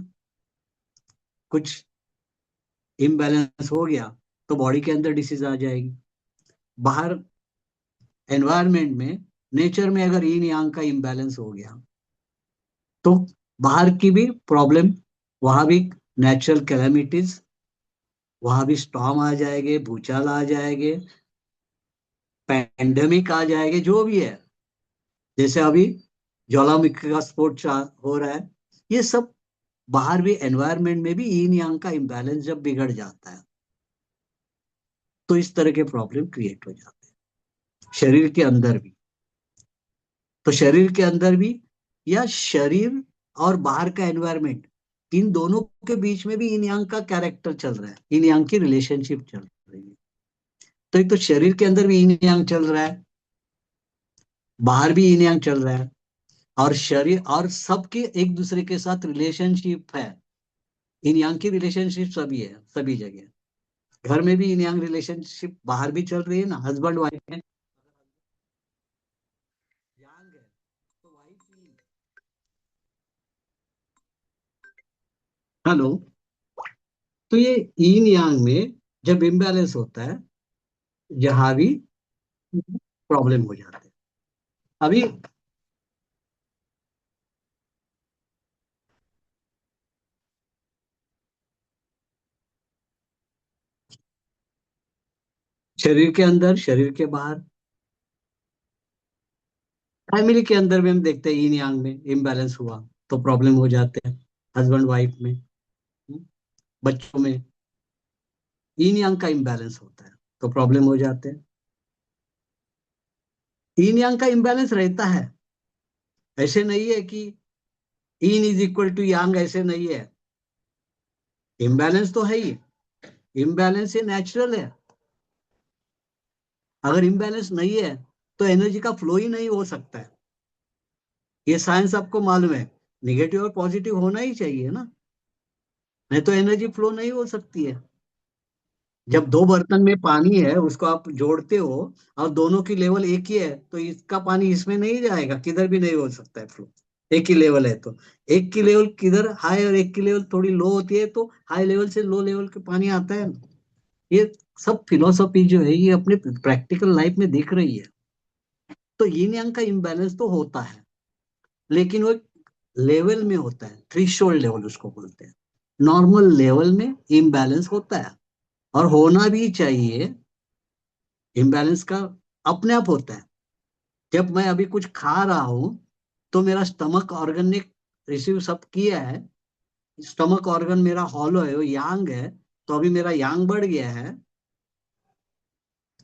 कुछ इम्बैलेंस हो गया तो बॉडी के अंदर डिसीज आ जाएगी। बाहर एनवायरनमेंट में, नेचर में अगर yin yang का इम्बैलेंस हो गया तो बाहर की भी प्रॉब्लम, वहां भी नेचुरल कैलेमिटीज, वहां भी स्टॉर्म आ जाएंगे, भूचाल आ जाएंगे, पैंडेमिक आ जाएंगे, जो भी है। जैसे अभी ज्वालामुखी का स्फोट हो रहा है, ये सब बाहर भी एनवायरनमेंट में भी yin yang का इम्बैलेंस जब बिगड़ जाता है तो इस तरह के प्रॉब्लम क्रिएट हो जाते हैं शरीर के अंदर भी। तो शरीर के अंदर भी, या शरीर और बाहर का एनवायरनमेंट, इन दोनों के बीच में भी yin yang का कैरेक्टर चल रहा है, yin yang की रिलेशनशिप चल रही है। तो एक तो शरीर के अंदर भी yin yang चल रहा है, बाहर भी yin yang चल रहा है, और शरीर और सबके एक दूसरे के साथ रिलेशनशिप है। yin yang की रिलेशनशिप सभी है, सभी जगह। घर में भी yin yang रिलेशनशिप बाहर भी चल रही है ना, हस्बैंड वाइफ में yang है तो वाइफ yin। हेलो। तो ये yin yang में जब इम्बैलेंस होता है, जहां भी प्रॉब्लम हो जाता है। अभी शरीर के अंदर, शरीर के बाहर, फैमिली के अंदर भी हम देखते हैं yin yang में इम्बैलेंस हुआ तो प्रॉब्लम हो जाते हैं, हस्बैंड वाइफ में, बच्चों में yin yang का इम्बैलेंस होता है तो प्रॉब्लम हो जाते हैं। yin yang का इम्बैलेंस रहता है, ऐसे नहीं है कि yin is equal to yang, ऐसे नहीं है। इम्बैलेंस तो है ही, इम्बैलेंस ये नेचुरल है। अगर इम्बैलेंस नहीं है तो एनर्जी का फ्लो ही नहीं हो सकता है। ये साइंस आपको मालूम है, निगेटिव और पॉजिटिव होना ही चाहिए ना, नहीं तो एनर्जी फ्लो नहीं हो सकती है। जब दो बर्तन में पानी है, उसको आप जोड़ते हो और दोनों की लेवल एक ही है, तो इसका पानी इसमें नहीं जाएगा, किधर भी नहीं हो सकता है फ्लो। एक ही लेवल है तो एक की लेवल किधर हाई और एक की लेवल थोड़ी लो होती है, तो हाई लेवल से लो लेवल के पानी आता है। ये सब फिलोसफी जो है ये अपने प्रैक्टिकल लाइफ में दिख रही है। तो यिन यांग का इम्बैलेंस तो होता है, लेकिन वो लेवल में होता है, थ्रेशोल्ड लेवल उसको बोलते हैं। नॉर्मल लेवल में इम्बैलेंस होता है और होना भी चाहिए। इम्बैलेंस का अपने आप होता है। जब मैं अभी कुछ खा रहा हूं तो मेरा स्टमक ऑर्गन ने रिसीव सब किया है, स्टमक ऑर्गन मेरा हॉलो है, वो यांग है, तो अभी मेरा यांग बढ़ गया है।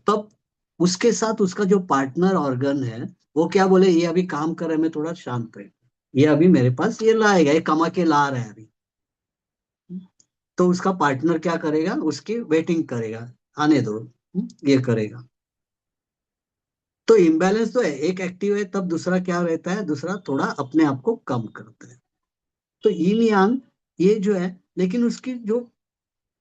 तब उसके साथ उसका जो पार्टनर ऑर्गन है वो क्या बोले, ये अभी काम कर रहा है, मैं थोड़ा शांत रहे, ये अभी मेरे पास ये लाएगा, ये कमा के ला रहा है अभी। तो उसका पार्टनर क्या करेगा, उसकी वेटिंग करेगा, आने दो, ये करेगा। तो इम्बैलेंस तो है, एक एक्टिव है तब दूसरा क्या रहता है, दूसरा थोड़ा अपने आप को कम करता है। तो यिन यांग ये जो है, लेकिन उसकी जो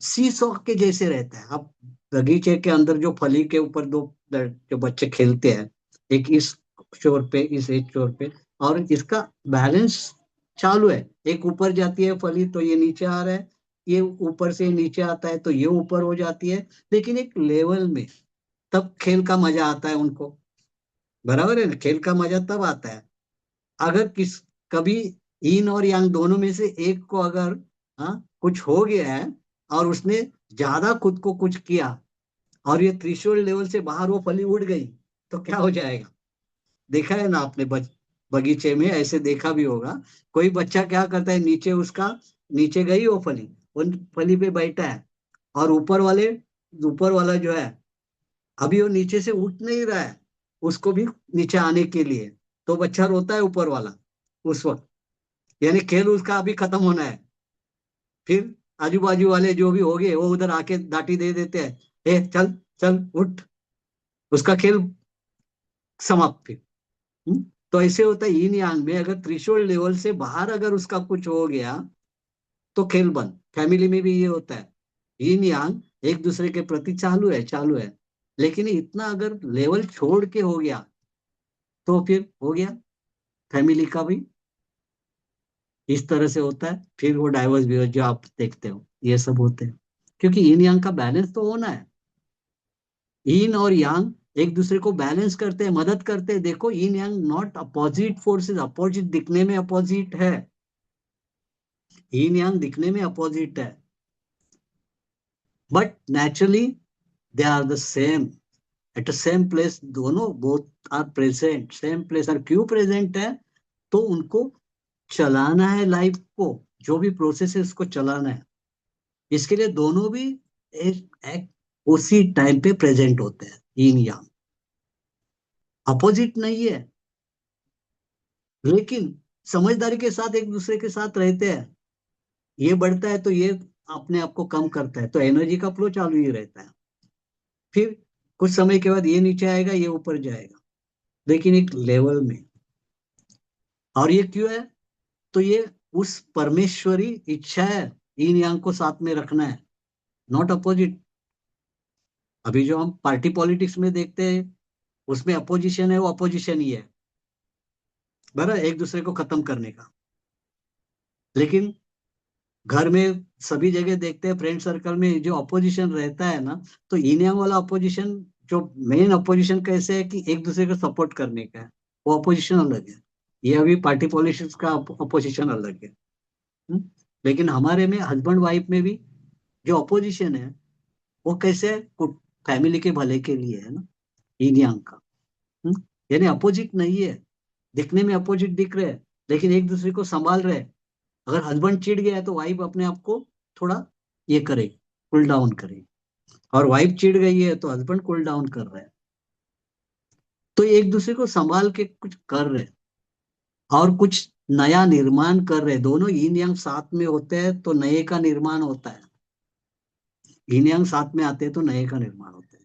सी सॉ के जैसे रहता है। अब बगीचे के अंदर जो फली के ऊपर दो जो बच्चे खेलते हैं, एक इस शोर पे, इस एक शोर पे, और इसका बैलेंस चालू है, एक ऊपर जाती है फली तो ये नीचे आ रहा है, ये ऊपर से नीचे आता है तो ये ऊपर हो जाती है, लेकिन एक लेवल में। तब खेल का मजा आता है उनको, बराबर है ना, खेल का मजा तब आता है अगर कभी इन और यांग दोनों में से एक को अगर कुछ हो गया है और उसने ज्यादा खुद को कुछ किया और ये थ्रेशोल्ड लेवल से बाहर वो फली उड़ गई, तो क्या हो जाएगा? देखा है ना आपने, बगीचे में ऐसे देखा भी होगा। कोई बच्चा क्या करता है, नीचे उसका, नीचे गई वो फली, उन फली पे बैठा है और ऊपर वाला जो है अभी वो नीचे से उठ नहीं रहा है, उसको भी नीचे आने के लिए, तो बच्चा रोता है ऊपर वाला उस वक्त, यानी खेल उसका अभी खत्म होना है। फिर आजू बाजू वाले जो भी हो गए वो उधर आके दाटी दे देते हैं, ए चल चल उठ, उसका खेल समाप्त फिर। तो ऐसे होता है यिन यांग में, अगर थ्रेशोल्ड लेवल से बाहर अगर उसका कुछ हो गया तो खेल बंद। फैमिली में भी ये होता है, यिन यांग एक दूसरे के प्रति चालू है, लेकिन इतना अगर लेवल छोड़ के हो गया तो फिर हो गया। फैमिली का भी इस तरह से होता है, फिर वो डाइवर्स भी जो आप देखते हो ये सब होते हैं, क्योंकि यिन यांग का बैलेंस तो होना है। यिन और यांग एक दूसरे को बैलेंस करते हैं, मदद करते हैं। देखो यिन यांग नॉट अपोजिट फोर्सेस, अपोजिट दिखने में अपोजिट है, यिन यांग दिखने में अपोजिट है, but naturally they are the same at the same place. दोनों both are present same place. और क्यों प्रेजेंट है? तो उनको चलाना है लाइफ को, जो भी प्रोसेस है उसको चलाना है, इसके लिए दोनों भी एक उसी टाइम पे प्रेजेंट होते हैं। यिन यांग अपोजिट नहीं है, लेकिन समझदारी के साथ एक दूसरे के साथ रहते हैं। ये बढ़ता है तो ये अपने आप को कम करता है, तो एनर्जी का फ्लो चालू ही रहता है। फिर कुछ समय के बाद ये नीचे आएगा, ये ऊपर जाएगा, लेकिन एक लेवल में। और ये क्यों है? तो ये उस परमेश्वरी इच्छा है, yin yang को साथ में रखना है, नॉट अपोजिट। अभी जो हम पार्टी पॉलिटिक्स में देखते हैं उसमें अपोजिशन है, वो अपोजिशन ही है, बराबर, एक दूसरे को खत्म करने का। लेकिन घर में सभी जगह देखते हैं, फ्रेंड सर्कल में जो अपोजिशन रहता है ना, तो yin yang वाला अपोजिशन, जो मेन अपोजिशन कैसे है कि एक दूसरे को सपोर्ट करने का है, वो अपोजिशन अलग है। ये अभी पार्टी पॉलिटिक्स का अपोजिशन अलग है। हम्म? लेकिन हमारे में हस्बैंड वाइफ में भी जो अपोजिशन है वो कैसे है, फैमिली के भले के लिए है ना, yin yang का। यानी अपोजिट नहीं है, दिखने में अपोजिट दिख रहे हैं लेकिन एक दूसरे को संभाल रहे हैं। अगर हस्बैंड चिढ़ गया है तो वाइफ अपने आप को थोड़ा ये करे, कूल डाउन करे, और वाइफ चिढ़ गई है तो हस्बैंड कूल डाउन कर रहा है। तो एक दूसरे को संभाल के कुछ कर रहे हैं और कुछ नया निर्माण कर रहे हैं। दोनों यिन यांग साथ में होते हैं तो नए का निर्माण होता है, यिन यांग साथ में आते हैं तो नए का निर्माण होता है।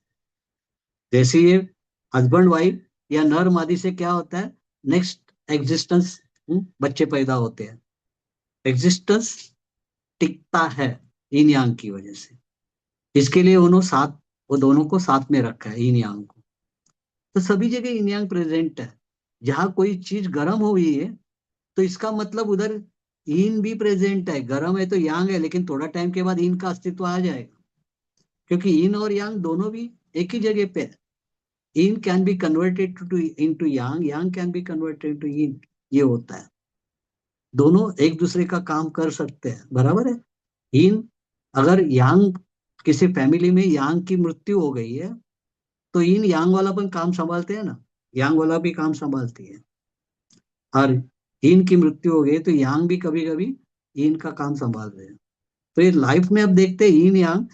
जैसे ये हस्बैंड वाइफ या नर मादी से क्या होता है, नेक्स्ट एग्जिस्टेंस, बच्चे पैदा होते हैं, एग्जिस्टेंस टिकता है yin yang की वजह से। इसके लिए वो दोनों को साथ में रखा है, yin yang को। तो सभी जगह yin yang प्रेजेंट है। जहां कोई चीज गर्म हुई है तो इसका मतलब उधर yin भी प्रेजेंट है। गर्म है तो yang है, लेकिन थोड़ा टाइम के बाद yin का अस्तित्व आ जाएगा, क्योंकि yin और yang दोनों भी एक ही जगह पे है। yin can be converted to into yang, yang can be converted to yin। ये होता है, दोनों एक दूसरे का काम कर सकते हैं, बराबर है। yin, अगर यांग, किसी फैमिली में यांग की मृत्यु हो गई है तो yin यांग वाला पण काम संभालते हैं ना, यांग वाला भी काम संभालती है। और yin की मृत्यु हो गई तो यांग भी कभी कभी yin का काम संभाल रहे हैं। तो ये लाइफ में अब देखते हैं yin यांग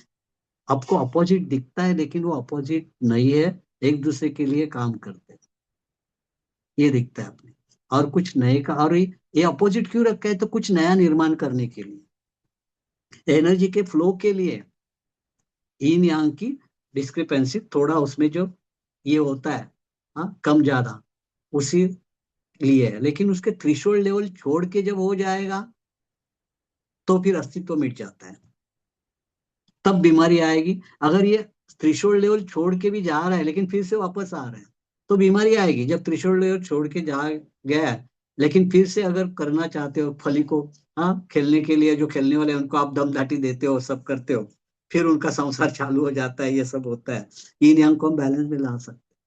आपको अपोजिट दिखता है, लेकिन वो अपोजिट नहीं है, एक दूसरे के लिए काम करते हैं, ये दिखता है अपने। और कुछ नए का, और ये अपोजिट क्यों रखा है? तो कुछ नया निर्माण करने के लिए, एनर्जी के फ्लो के लिए। yin yang की डिस्क्रिपेंसी थोड़ा उसमें जो ये होता है, कम ज्यादा, उसी लिए है। लेकिन उसके थ्रेशोल्ड लेवल छोड़ के जब हो जाएगा तो फिर अस्तित्व मिट जाता है, तब बीमारी आएगी। अगर ये थ्रेशोल्ड लेवल छोड़ के भी जा रहा है लेकिन फिर से वापस आ रहा है तो बीमारी आएगी। जब थ्रेशोल्ड लेवल छोड़ के जा गया है लेकिन फिर से अगर करना चाहते हो फली को, हाँ, खेलने के लिए जो खेलने वाले हैं, उनको आप दमदाटी देते हो, सब करते हो, फिर उनका संसार चालू हो जाता है, ये सब होता है। yin yang को हम बैलेंस में ला सकते हैं।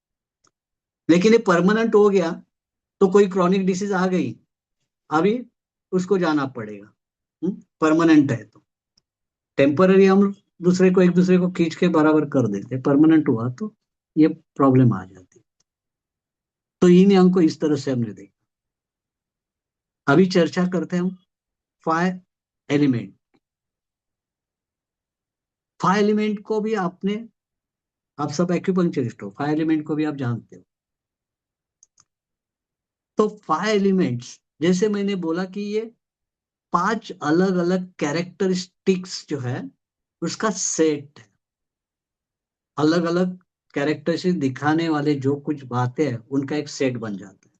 लेकिन ये परमानेंट हो गया तो कोई क्रॉनिक डिसीज आ गई, अभी उसको जाना पड़ेगा। परमानेंट है तो टेम्पररी हम दूसरे को, एक दूसरे को खींच के बराबर कर देते, परमानेंट हुआ तो ये प्रॉब्लम आ जाती। तो yin yang को इस तरह से हमने देखा। अभी चर्चा करते हैं हम फाइव एलिमेंट। फाइव एलिमेंट को भी आपने, आप सब एक्यूपंक्चरिस्ट हो, फाइव एलिमेंट को भी आप जानते हो। तो फाइव एलिमेंट्स, जैसे मैंने बोला कि ये 5 अलग अलग कैरेक्टरिस्टिक्स जो है उसका सेट है। अलग अलग कैरेक्टरिस्टिक दिखाने वाले जो कुछ बातें हैं उनका एक सेट बन जाता है।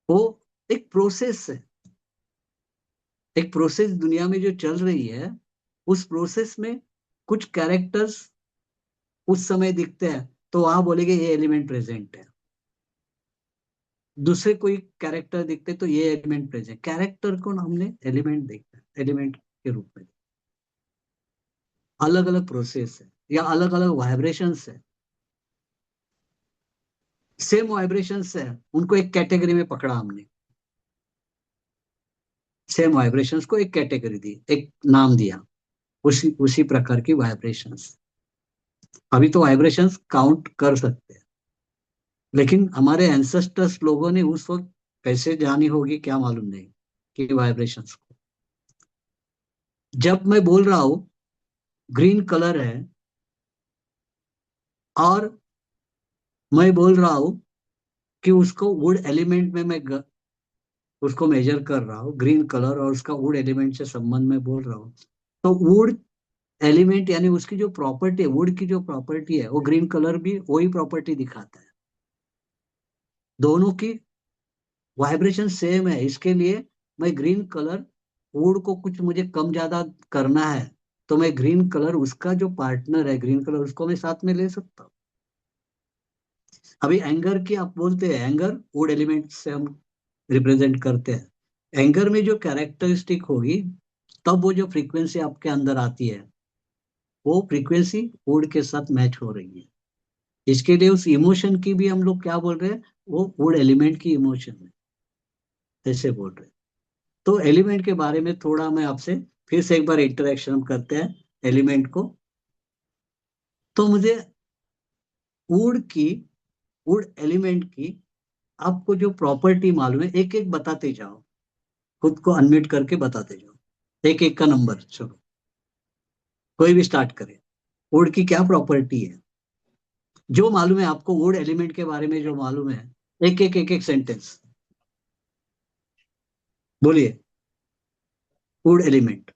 वो एक प्रोसेस है, एक प्रोसेस दुनिया में जो चल रही है, उस प्रोसेस में कुछ कैरेक्टर्स उस समय दिखते हैं तो वहां बोलेंगे ये एलिमेंट प्रेजेंट है। दूसरे कोई कैरेक्टर दिखते तो ये एलिमेंट प्रेजेंट। कैरेक्टर को हमने एलिमेंट देखा है, एलिमेंट के रूप में। अलग अलग प्रोसेस है या अलग अलग वाइब्रेशंस है, सेम वाइब्रेशंस है, उनको एक कैटेगरी में पकड़ा हमने। सेम वाइब्रेशंस को एक कैटेगरी दी, एक नाम दिया, उसी उसी प्रकार की वाइब्रेशंस। अभी तो वाइब्रेशंस काउंट कर सकते हैं, लेकिन हमारे एंसेस्टर्स लोगों ने उस वक्त कैसे जानी होगी क्या मालूम नहीं कि वाइब्रेशंस को। जब मैं बोल रहा हूं ग्रीन कलर है और मैं बोल रहा हूं कि उसको वुड एलिमेंट में मैं उसको मेजर कर रहा हूँ, ग्रीन कलर, और उसका वुड एलिमेंट से संबंध में बोल रहा हूँ, तो वुड एलिमेंट यानी उसकी जो प्रॉपर्टी है, वुड की जो प्रॉपर्टी है, वो ग्रीन कलर भी वही प्रॉपर्टी दिखाता है। दोनों की वाइब्रेशन सेम है, इसके लिए मैं ग्रीन कलर, वुड को कुछ मुझे कम ज्यादा करना है तो मैं ग्रीन कलर, उसका जो पार्टनर है ग्रीन कलर, उसको मैं साथ में ले सकता हूँ। अभी एंगर की आप बोलते हैं, एंगर वुड एलिमेंट से हम रिप्रेजेंट करते हैं। एंगर में जो कैरेक्टरिस्टिक होगी, तब वो जो फ्रीक्वेंसी आपके अंदर आती है, वो फ्रीक्वेंसी वुड के साथ मैच हो रही है। इसके लिए उस इमोशन की भी हम लोग क्या बोल रहे हैं, वो वुड एलिमेंट की इमोशन है, ऐसे बोल रहे हैं। तो एलिमेंट के बारे में थोड़ा मैं आपसे फिर से एक बार इंटरेक्शन करते हैं एलिमेंट को। तो मुझे वुड की, वुड एलिमेंट की आपको जो प्रॉपर्टी मालूम है, एक एक बताते जाओ, खुद को अनम्यूट करके बताते जाओ, एक एक का नंबर। चलो कोई भी स्टार्ट करे। वुड की क्या प्रॉपर्टी है जो मालूम है आपको, वुड एलिमेंट के बारे में जो मालूम है, एक एक सेंटेंस बोलिए। वुड एलिमेंट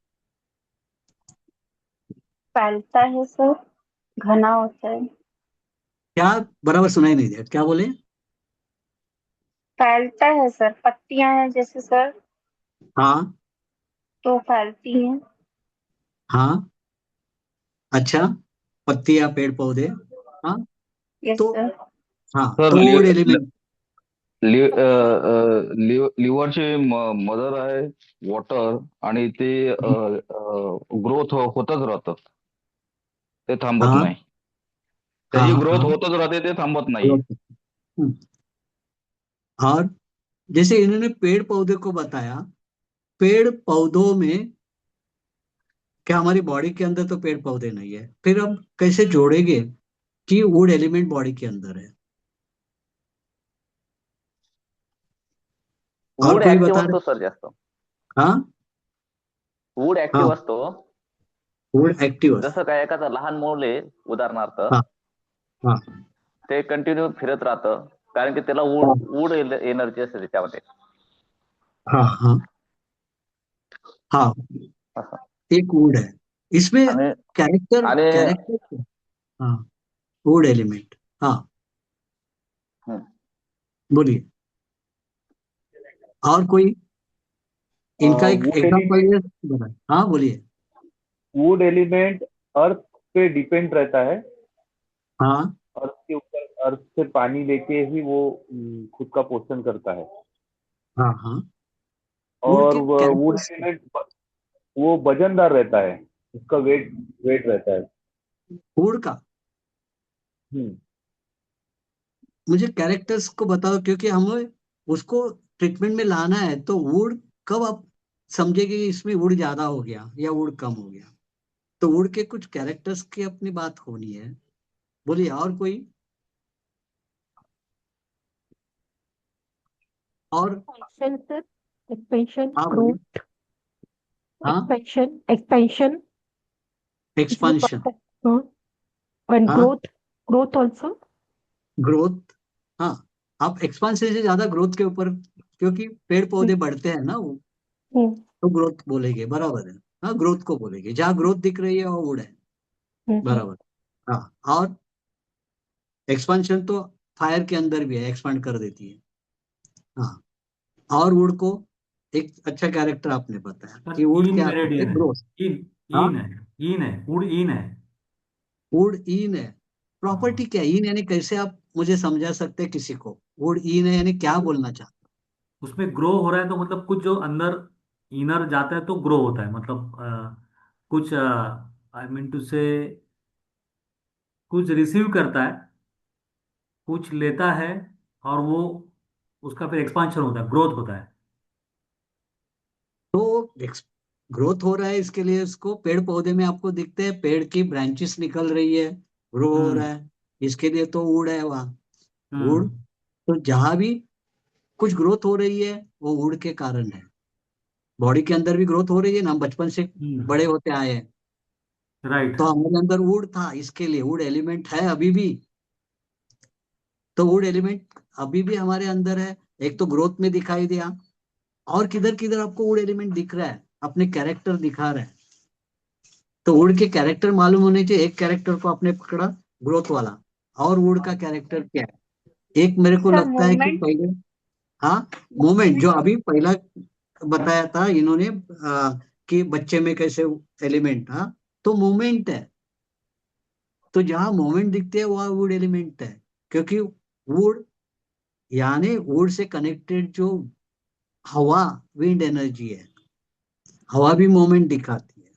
फैलता है सर, घना होता है। क्या, बराबर सुनाई नहीं दिया, क्या बोले? फैलता है सर, पत्तियां हैं जैसे सर, हाँ तो फैलती हैं। हाँ, अच्छा, पत्तियां, पेड़ पौधे, हाँ, यस तो सर। हाँ, सर तो वुड एलिमेंट। लिव्हरची मदर आहे वॉटर, आणि ते ग्रोथ होतच राहतं, ते थांबत हाँ नाही. हाँ त्याची हाँ ग्रोथ हाँ, होतच राहते, ते थांबत नाही. हम्म, और जैसे इन्होंने पेड़ पौधे को बताया, पेड़ पौधों में क्या, हमारी बॉडी के अंदर तो पेड़ पौधे नहीं है, फिर हम कैसे जोड़ेंगे कि वुड एलिमेंट बॉडी के अंदर है? और वूड कोई ऍक्टिव्ह बता असतो रहे? सर जास्त. हाँ वूड हाँ, ऍक्टिव्ह असतो. वुड एक्टिवस, जसं काय एखादं लहान मूल आहे उदाहरणार्थ, हाँ हाँ ते कंटिन्यू फिरत राहतं, कारण की त्याला हाँ वूड वूड एनर्जी असते त्याच्यामध्ये. हाँ हाँ हाँ, असं. एक वुड है इसमें। आणि कैरेक्टर, आणि कैरेक्टर, हाँ, वुड एलिमेंट, हाँ, हम्म. बोलिए। और कोई इनका एक वुड एग्जांपल एलिमेंट, ये बताए, हाँ बोलिए। वुड एलिमेंट अर्थ पे डिपेंड रहता है। हाँ अर्थ के ऊपर अर्थ से पानी लेके ही वो खुद का पोषण करता है। हाँ हाँ। और के वुड कैरेक्टर्स, एलिमेंट वो वजनदार रहता है, उसका वेट वेट रहता है। वुड का हम्म मुझे कैरेक्टर्स को बताओ, क्योंकि हमें उसको ट्रीटमेंट में लाना है। तो वुड कब आप समझेंगे कि इसमें वुड ज्यादा हो गया या वुड कम हो गया? तो वुड के कुछ कैरेक्टर्स की अपनी बात होनी है। बोलिए और कोई। और Expansion, sir. Expansion, हाँ बोलिए। growth, हाँ, expansion is the expansion. part. And हाँ, growth also. ग्रोथ। हाँ, आप एक्सपांशन से ज्यादा ग्रोथ के ऊपर, क्योंकि पेड़ पौधे बढ़ते हैं ना वो, हम्म तो ग्रोथ बोलेंगे, बराबर है। हाँ, ग्रोथ को बोलेंगे, जहाँ ग्रोथ दिख रही है वो वुड है, हम्म बराबर। हाँ, और एक्सपांशन तो फायर के अंदर भी है, एक्सपांड कर देती है। हाँ, और वुड को एक अच्छा कैरेक्टर आपने बताया कि सर वुड इन क्या करते मेरेडियन हैं, है। ग्रोथ। इन हाँ, इन है। इन है, वुड इन है। वुड इन है। प्रॉपर्टी हाँ, क्या है इन, यानी कैसे आप मुझे समझा सकते हैं किसी को? वुड इन है यानी क्या बोलना चाहते उसमें ग्रो हो रहा है तो मतलब कुछ जो अंदर इनर जाता है तो ग्रो होता है, मतलब कुछ आई मीन टू से कुछ रिसीव करता है, कुछ लेता है, और वो उसका फिर एक्सपांशन होता है, ग्रोथ होता है। तो ग्रोथ हो रहा है, इसके लिए उसको पेड़ पौधे में आपको दिखते हैं, पेड़ की ब्रांचेस निकल रही है, ग्रो हो रहा हम्म है, इसके लिए तो वुड है वहाँ। वुड, हम्म तो जहां भी कुछ ग्रोथ हो रही है वो वुड के कारण है। बॉडी के अंदर भी ग्रोथ हो रही है ना, हम बचपन से हम्म। बड़े होते आए हैं, राइट। तो हमारे अंदर वुड था, इसके लिए वुड एलिमेंट है अभी भी। तो वुड एलिमेंट अभी भी हमारे अंदर है। एक तो ग्रोथ में दिखाई दिया, और किधर किधर आपको वुड एलिमेंट दिख रहा है, अपने कैरेक्टर दिखा रहा है। तो वुड के कैरेक्टर मालूम होने चाहिए। एक कैरेक्टर को आपने पकड़ा, ग्रोथ वाला, और वुड का कैरेक्टर क्या है? एक मेरे को सर लगता है कि मूवमेंट। पहले, हाँ, मोमेंट जो अभी पहला बताया था इन्होंने, कि बच्चे में कैसे एलिमेंट, हाँ, तो मोमेंट है। तो जहां मोमेंट दिखते हैं वहां वुड एलिमेंट है, क्योंकि वुड यानी वुड से कनेक्टेड जो हवा, विंड एनर्जी है, हवा भी मोमेंट दिखाती है,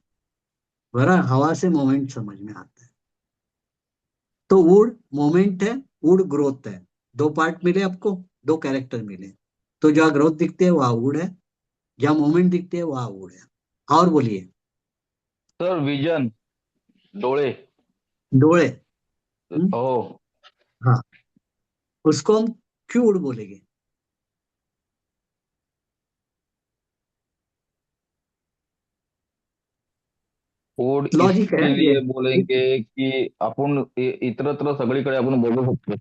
बरा हवा से मोमेंट समझ में आता है। तो वुड मोमेंट है, वुड ग्रोथ है। दो पार्ट मिले आपको, दो कैरेक्टर मिले। तो जहाँ ग्रोथ दिखते है वहां वुड है, जहाँ मोमेंट दिखते है वहां वुड है। और बोलिए। सर विजन, डोळे। डोळे। हम्म, हो। हाँ, उसको हम क्यों वुड बोलेंगे? वुड लॉजिक है इसके ये। लिए बोलेंगे की आपण इतरत्र सगळीकडे आपण बघू शकतो,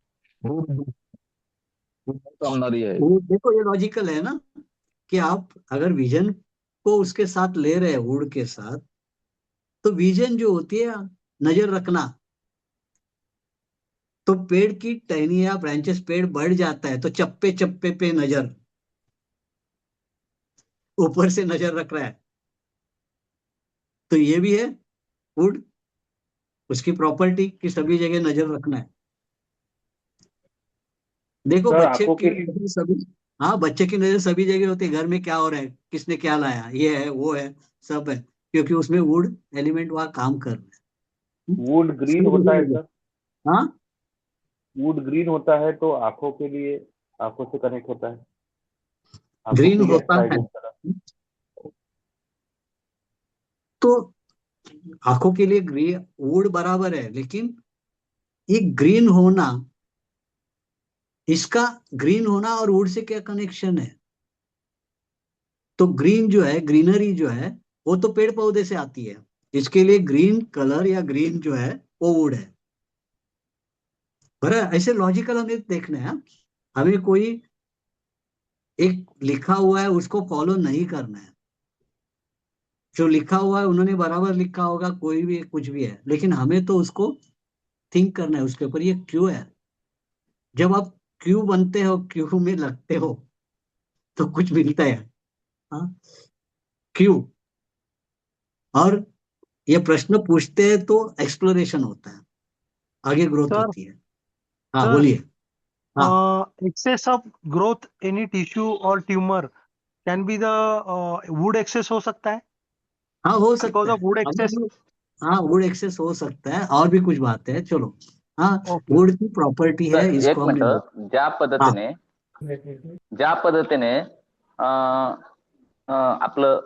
वुड चालणारी आहे। वो देखो, ये लॉजिकल है ना, कि आप अगर विजन को उसके साथ ले रहे हैं, वुड के साथ, तो विजन जो होती है, नजर रखना, तो पेड़ की टहनियां, ब्रांचेस, पेड़ बढ़ जाता है तो चप्पे चप्पे पे नजर, ऊपर से नजर रख रहा है। तो ये भी है वुड, उसकी प्रॉपर्टी कि सभी जगह नजर रखना है। देखो सर बच्चे आंखों की के लिए नजर सभी, हाँ, बच्चे की नजर सभी जगह होती है, घर में क्या हो रहा है, किसने क्या लाया, ये है वो है, सब है, क्योंकि उसमें वुड एलिमेंट वहां काम कर रहा है। वुड ग्रीन सभी होता है जगह। सर। हाँ, वुड ग्रीन होता है तो आंखों के लिए, आंखों से कनेक्ट होता है, आंखों ग्रीन के लिए होता अच्छा है है जिस तरह। तो आंखों के लिए ग्रीन वुड बराबर है, लेकिन ये ग्रीन होना, इसका ग्रीन होना और वुड से क्या कनेक्शन है? तो ग्रीन जो है, ग्रीनरी जो है, वो तो पेड़ पौधे से आती है। इसके लिए ग्रीन कलर या ग्रीन जो है वो वुड है। पर ऐसे लॉजिकल हमें देखना है, हाँ? हमें कोई एक लिखा हुआ है उसको फॉलो नहीं करना है। जो लिखा हुआ है उन्होंने बराबर लिखा होगा, कोई भी कुछ भी है, लेकिन हमें तो उसको थिंक करना है उसके ऊपर, ये क्यों है। जब आप क्यों बनते हो, क्यों में लगते हो, तो कुछ मिलता है। हाँ, क्यों। और ये प्रश्न पूछते हैं तो एक्सप्लोरेशन होता है, आगे ग्रोथ सर होती है। हाँ Sir, बोलिए। हाँ excess of growth any tissue or tumor can be the wood excess हो सकता है हाँ हो because सकता of है। wood अभी excess. भी हाँ वुड एक्सेस हो सकता है, और भी कुछ बातें हैं, चलो। हाँ Okay. वुड की प्रॉपर्टी है, तर एक इसको हमने मिनिट ज्या हाँ पद्धतीने ज्या पद्धतीने आपलं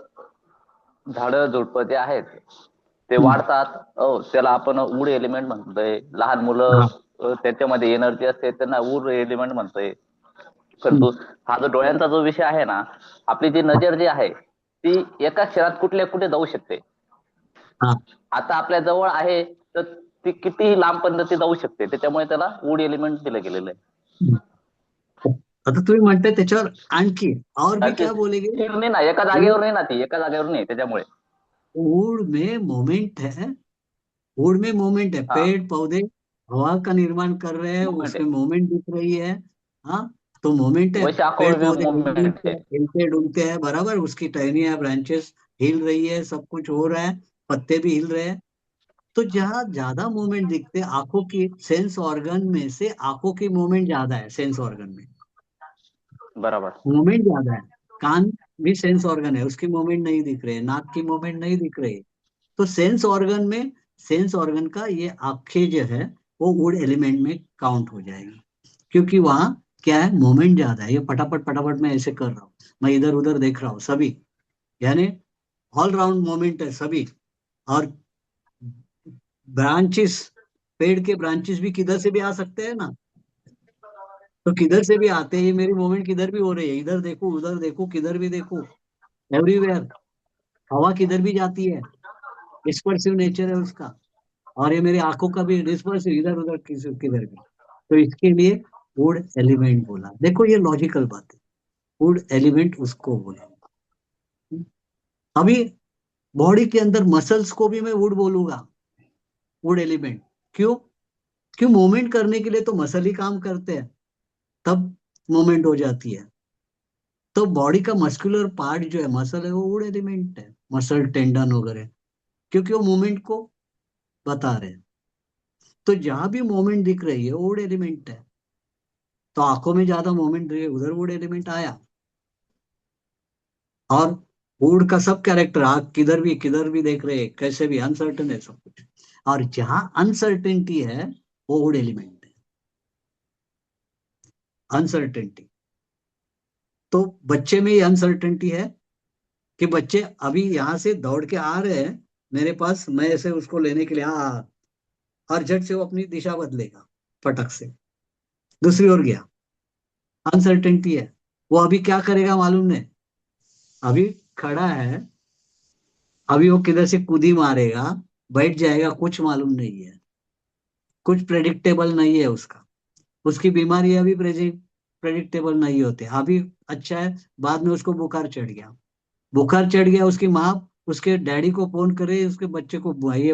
झाडं झुडपं जे आहेत ते वाढतात, त्याला आपण वूड एलिमेंट म्हणतोय. लहान मुलं हाँ त्याच्यामध्ये एनर्जी असते त्यांना वूड एलिमेंट म्हणतोय. परंतु हा जो डोळ्यांचा जो विषय आहे ना, आपली जी नजर जी आहे ती एका क्षणात कुठल्या कुठे जाऊ शकते. हाँ आता आपल्या जवळ आहे तर ती कितीही लांबपर्यंत ती जाऊ शकते, त्याच्यामुळे त्याला वूड एलिमेंट दिलं गेलेलं आहे. आता तुम्ही म्हणताय त्याच्यावर आणखी और भी अशी क्या बोलेंगे? स्थिर नाही ना, एका जागेवर नाही ना, ती एका जागेवर नाही, त्याच्यामुळे वुड में मोमेंट है, वुड में मोमेंट है, हाँ पेड़ पौधे हवा का निर्माण कर रहे हैं, मोमेंट उसमें है. मोमेंट दिख रही है। हाँ तो मोमेंट है, वैसे आंखों पेड़ में पौधे मोमेंट है. हिलते डुलते हैं, बराबर, उसकी टहनियां ब्रांचेस हिल रही है, सब कुछ हो रहा है, पत्ते भी हिल रहे हैं। तो जहाँ ज्यादा मूवमेंट दिखते हैं आंखों की सेंस ऑर्गन में से, आंखों की मूवमेंट ज्यादा है सेंस ऑर्गन में, बराबर. मूवमेंट ज्यादा है। कान भी सेंस ऑर्गन है, उसकी मूवमेंट नहीं दिख रही है, नाक की मूवमेंट नहीं दिख रही है। तो सेंस ऑर्गन में, सेंस ऑर्गन का ये आंखें जो है वो वुड एलिमेंट में काउंट हो जाएगी, क्योंकि वहां क्या है, मूवमेंट ज्यादा है। ये फटाफट फटाफट मैं ऐसे कर रहा हूँ, मैं इधर उधर देख रहा हूँ, सभी यानी ऑल राउंड मूवमेंट है सभी। और ब्रांचेस, पेड़ के ब्रांचेस भी किधर से भी आ सकते हैं ना, तो किधर से भी आते हैं, ये मेरी मूवमेंट किधर भी हो रही है, इधर देखो उधर देखो किधर भी देखो, एवरीवेयर। हवा किधर भी जाती है, रिस्पर्सिव नेचर है उसका। और ये मेरी आंखों का भी रिस्पर्सिव, इधर उधर किधर भी। तो इसके लिए वुड एलिमेंट बोला। देखो ये लॉजिकल बात है, वुड एलिमेंट उसको बोला। अभी बॉडी के अंदर मसल्स को भी मैं वुड बोलूंगा, वुड एलिमेंट। क्यों? क्यों? मूवमेंट करने के लिए तो मसल ही काम करते हैं, तब मूवमेंट हो जाती है। तो बॉडी का मस्कुलर पार्ट जो है, मसल है, वो वुड एलिमेंट है, मसल टेंडन वगैरह, क्योंकि वो मूवमेंट को बता रहे हैं। तो जहां भी मूवमेंट दिख रही है वो वुड एलिमेंट है। तो आंखों में ज्यादा मूवमेंट रही है, उधर वुड एलिमेंट आया। और वुड का सब कैरेक्टर, आंख किधर भी देख रहे हैं, कैसे भी अनसर्टन है सब कुछ। और जहां अनसर्टेनिटी है वो वुड एलिमेंट है, अनसर्टेनिटी। तो बच्चे में ये अनसर्टेनिटी है कि बच्चे अभी यहाँ से दौड़ के आ रहे हैं मेरे पास, मैं ऐसे उसको लेने के लिए और झट से वो अपनी दिशा बदलेगा, फटक से दूसरी ओर गया, अनसर्टेनिटी है। वो अभी क्या करेगा मालूम नहीं, अभी खड़ा है, अभी वो किधर से कूदी मारेगा, बैठ जाएगा, कुछ मालूम नहीं है, कुछ प्रेडिक्टेबल नहीं है उसका। उसकी बीमारी अभी प्रेडिक्टेबल नहीं होते अभी। अच्छा है, बाद में उसको बुखार चढ़ गया, बुखार चढ़ गया, उसकी माँ उसके डैडी को फोन करे, उसके बच्चे को, भाई ये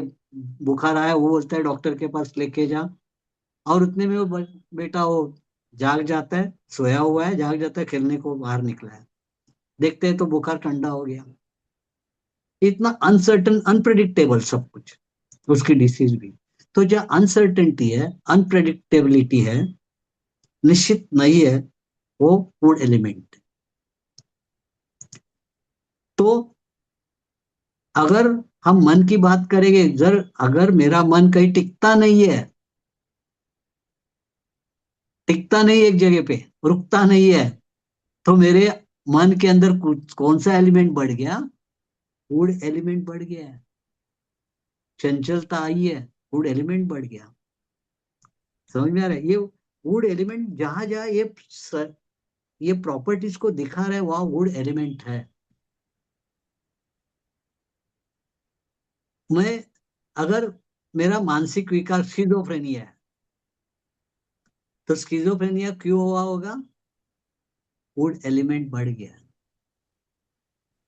बुखार आया, वो बोलता है डॉक्टर के पास लेके जा। और उतने में वो बेटा वो जाग जाता है, सोया हुआ है, जाग जाता है, खेलने को बाहर निकला है, देखते हैं तो बुखार ठंडा हो गया। इतना अनसर्टन, अनप्रेडिक्टेबल सब कुछ, उसकी डिसीज भी। तो जो अनसर्टेनिटी है, अनप्रेडिक्टेबिलिटी है, निश्चित नहीं है, वो वुड एलिमेंट। तो अगर हम मन की बात करेंगे, अगर मेरा मन कहीं टिकता नहीं एक जगह पे, रुकता नहीं है, तो मेरे मन के अंदर कुछ कौन सा एलिमेंट बढ़ गया? वुड एलिमेंट बढ़ गया है। चंचलता आई है, वुड एलिमेंट बढ़ गया। समझ में आ रहा है? ये वुड एलिमेंट जहां जहां ये प्रॉपर्टीज को दिखा रहा है, वहां वुड एलिमेंट है। मैं अगर मेरा मानसिक विकार स्किज़ोफ्रेनिया है, तो स्किज़ोफ्रेनिया क्यों हुआ होगा? वुड एलिमेंट बढ़ गया,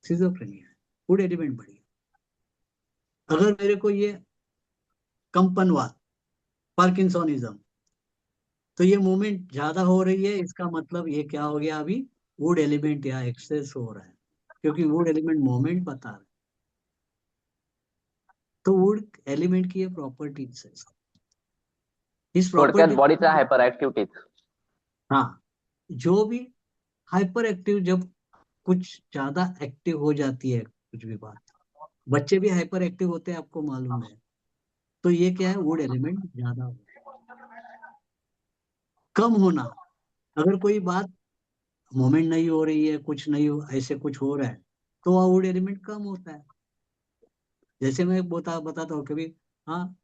स्किज़ोफ्रेनिया, वुड एलिमेंट बढ़ गया। अगर मेरे को ये कंपनवात, पार्किंसोनिज्म, तो ये मूवमेंट ज्यादा हो रही है, इसका मतलब ये क्या हो गया? अभी वुड एलिमेंट यहाँ एक्सेस हो रहा है, क्योंकि वुड एलिमेंट मूवमेंट बता रहा है। तो वुड एलिमेंट की ये प्रॉपर्टीज है। इस थोडक्यात प्रॉपर्टी, बॉडीच्या हायपर ऍक्टिव्हिटीज. हाँ, जो भी हाइपर एक्टिव, जब कुछ ज्यादा एक्टिव हो जाती है कुछ भी बात, बच्चे भी हाइपर एक्टिव होते हैं, आपको मालूम है, तो ये क्या है, वुड एलिमेंट ज्यादा हो। कम होना, अगर कोई बात मोमेंट नहीं हो रही है, कुछ नहीं हो, ऐसे कुछ हो रहा है, तो वह वुड एलिमेंट कम होता है। जैसे मैं बताता हूँ कभी, हाँ,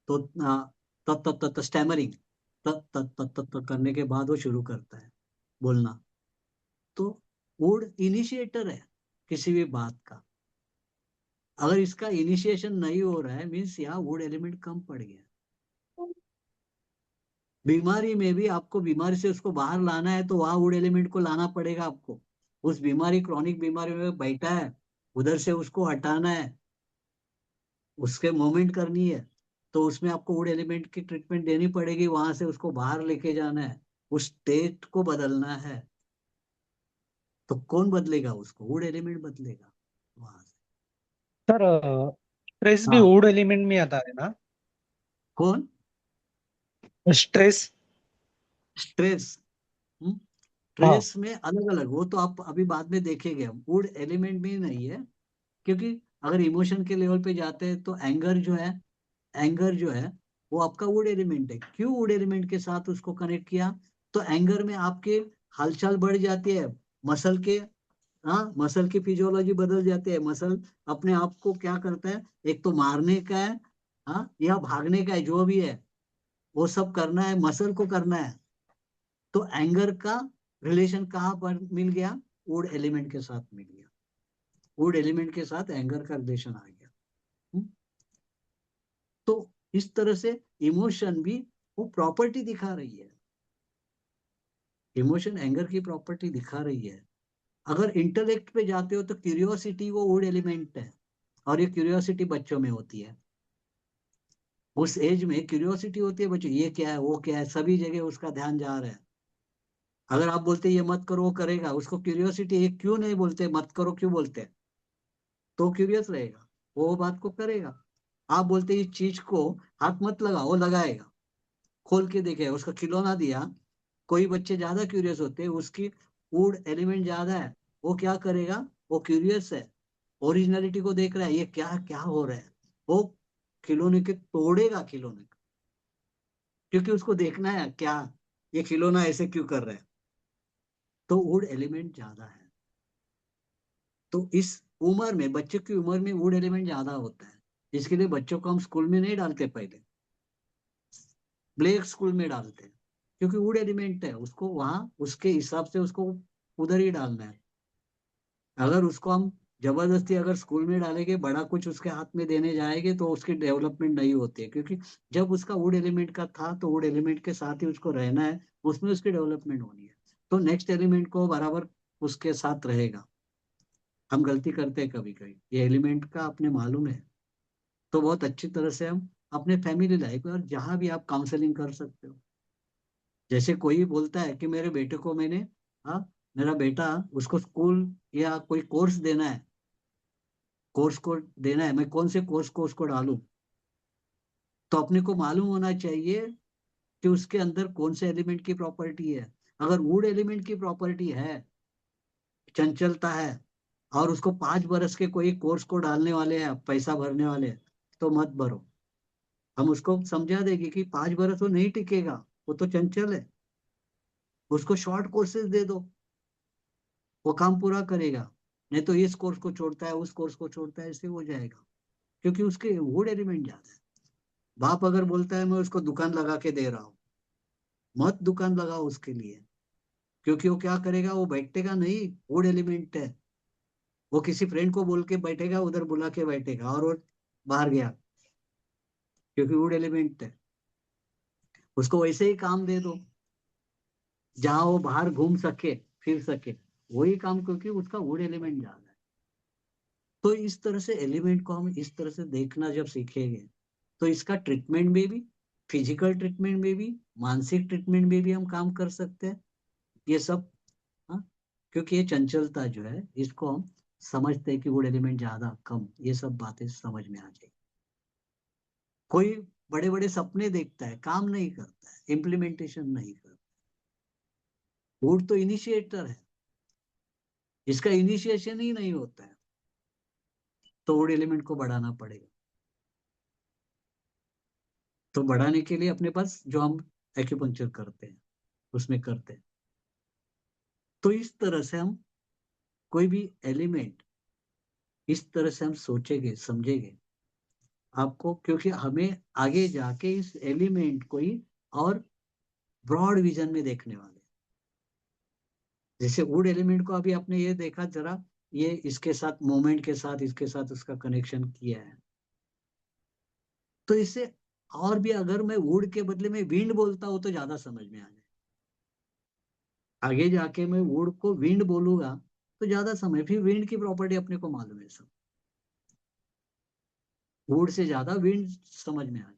तो त स्टैमरिंग, त करने के बाद वो शुरू करता है बोलना, तो वुड इनिशिएटर है किसी भी बात का। अगर इसका इनिशिएशन नहीं हो रहा है, मीन्स यहाँ वुड एलिमेंट कम पड़ गया। बीमारी में भी आपको बीमारी से उसको बाहर लाना है, तो वहां वुड एलिमेंट को लाना पड़ेगा आपको। उस बीमारी, क्रॉनिक बीमारी में बैठा है, उधर से उसको हटाना है, उसके मूवमेंट करनी है, तो उसमें आपको वुड एलिमेंट की ट्रीटमेंट देनी पड़ेगी, वहां से उसको बाहर लेके जाना है, उस स्टेट को बदलना है। तो कौन बदलेगा उसको? वुड एलिमेंट बदलेगा वहां से। सर स्ट्रेस भी हाँ, वुड एलिमेंट में आता है ना? कौन? स्ट्रेस। स्ट्रेस। हाँ। स्ट्रेस में अलग अलग, वो तो आप अभी बाद में देखेंगे, वुड एलिमेंट भी नहीं है। क्योंकि अगर इमोशन के लेवल पे जाते हैं, तो एंगर जो है वो आपका वुड एलिमेंट है। क्यों वुड एलिमेंट के साथ उसको कनेक्ट किया? तो एंगर में आपके हलचल बढ़ जाती है, मसल के, हाँ, मसल की फिजियोलॉजी बदल जाती है। मसल अपने आप को क्या करता है, एक तो मारने का है, हाँ, या भागने का है, जो भी है वो सब करना है, मसल को करना है। तो एंगर का रिलेशन कहाँ पर मिल गया? वुड एलिमेंट के साथ मिल गया। वुड एलिमेंट के साथ एंगर का रिलेशन आ गया। हम्म? तो इस तरह से इमोशन भी वो प्रॉपर्टी दिखा रही है। इमोशन एंगर की प्रॉपर्टी दिखा रही है। अगर इंटेलेक्ट पे जाते हो, तो क्यूरियोसिटी वो वुड एलिमेंट है, और ये क्यूरियोसिटी बच्चों में होती है। उस एज में क्यूरियोसिटी होती है बच्चों, ये क्या है, वो क्या है, सभी जगह उसका ध्यान जा रहा है। अगर आप बोलते ये मत करो, वो करेगा, उसको क्यूरियोसिटी है, क्यों नहीं बोलते मत करो, क्यों बोलते हैं? तो क्यूरियस रहेगा, वो बात को करेगा। आप बोलते इस चीज को हाथ मत लगाओ, वो लगाएगा, खोल के देखेगा। उसका खिलौना दिया, कोई बच्चे ज्यादा क्यूरियस होते हैं, उसकी वुड एलिमेंट ज्यादा है, वो क्या करेगा, वो क्यूरियस है, ओरिजिनलिटी को देख रहा है, ये क्या क्या हो रहा है, वो खिलौने के तोड़ेगा खिलौने को, क्योंकि उसको देखना है क्या, ये खिलौना ऐसे क्यों कर रहा है। तो वुड एलिमेंट ज्यादा है। तो इस उम्र में, बच्चे की उम्र में वुड एलिमेंट ज्यादा होता है। इसके लिए बच्चों को हम स्कूल में नहीं डालते, पहले ब्लैक स्कूल में डालते हैं, क्योंकि वुड एलिमेंट है, उसको वहां उसके हिसाब से उसको उधर ही डालना है। अगर उसको हम जबरदस्ती अगर स्कूल में डालेंगे, बड़ा कुछ उसके हाथ में देने जाएंगे, तो उसकी डेवलपमेंट नहीं होती है। क्योंकि जब उसका वुड एलिमेंट का था, तो वुड एलिमेंट के साथ ही उसको रहना है, उसमें उसकी डेवलपमेंट होनी है। तो नेक्स्ट एलिमेंट को बराबर उसके साथ रहेगा। हम गलती करते हैं कभी कभी, ये एलिमेंट का अपने मालूम है, तो बहुत अच्छी तरह से हम अपने फैमिली लाइफ में, और जहां भी आप काउंसलिंग कर सकते हो। जैसे कोई बोलता है कि मेरे बेटे को मैंने, हाँ, मेरा बेटा, उसको स्कूल या कोई कोर्स देना है, कोर्स को देना है, मैं कौन से कोर्स को उसको डालूं? तो अपने को मालूम होना चाहिए कि उसके अंदर कौन से एलिमेंट की प्रॉपर्टी है। अगर वुड एलिमेंट की प्रॉपर्टी है, चंचलता है, और उसको 5 बरस के कोई कोर्स को डालने वाले हैं, पैसा भरने वाले हैं, तो मत भरो। हम उसको समझा देंगे कि 5 बरस वो नहीं टिकेगा, वो तो चंचल है, उसको शॉर्ट कोर्सेज दे दो, वो काम पूरा करेगा। नहीं तो इस कोर्स को छोड़ता है, उस कोर्स को छोड़ता है, ऐसे हो जाएगा, क्योंकि उसके वुड एलिमेंट ज्यादा है। बाप अगर बोलता है मैं उसको दुकान लगा के दे रहा हूँ, मत दुकान लगाओ उसके लिए, क्योंकि वो क्या करेगा, वो बैठेगा नहीं, वुड एलिमेंट है, वो किसी फ्रेंड को बोल के बैठेगा, उधर बुला के बैठेगा, और वो बाहर गया, क्योंकि वुड एलिमेंट है। उसको वैसे ही काम दे दो जहां वो बाहर घूम सके, फिर सके, वही काम, क्योंकि उसका वुड एलिमेंट ज्यादा है। तो इस तरह से एलिमेंट को हम इस तरह से देखना जब सीखेंगे, तो इसका ट्रीटमेंट में भी, फिजिकल ट्रीटमेंट में भी, मानसिक ट्रीटमेंट में भी हम काम कर सकते हैं, ये सब। हाँ, क्योंकि ये चंचलता जो है, इसको हम समझते हैं कि वुड एलिमेंट ज्यादा कम, ये सब बातें समझ में आ जाएगी। कोई बड़े बड़े सपने देखता है, काम नहीं करता है, इम्प्लीमेंटेशन नहीं करता। वुड तो इनिशिएटर है, इसका इनिशिएशन ही नहीं होता है, तो वुड एलिमेंट को बढ़ाना पड़ेगा। तो बढ़ाने के लिए अपने पास जो हम एक्यूपंक्चर करते हैं उसमें करते हैं। तो इस तरह से हम कोई भी एलिमेंट इस तरह से हम सोचेंगे, समझेंगे आपको, क्योंकि हमें आगे जाके इस एलिमेंट को ही और ब्रॉड विजन में देखने वाले। जैसे वुड एलिमेंट को अभी आपने ये देखा, जरा ये इसके साथ मोमेंट के साथ इसके साथ उसका कनेक्शन किया है, तो इससे और भी अगर मैं वुड के बदले में विंड बोलता हूं तो ज्यादा समझ में आ जाए। आगे जाके मैं वुड को विंड बोलूंगा तो ज्यादा समय, फिर विंड की प्रॉपर्टी अपने को मालूम है सब, वुड से ज्यादा विंड समझ में आ जाए।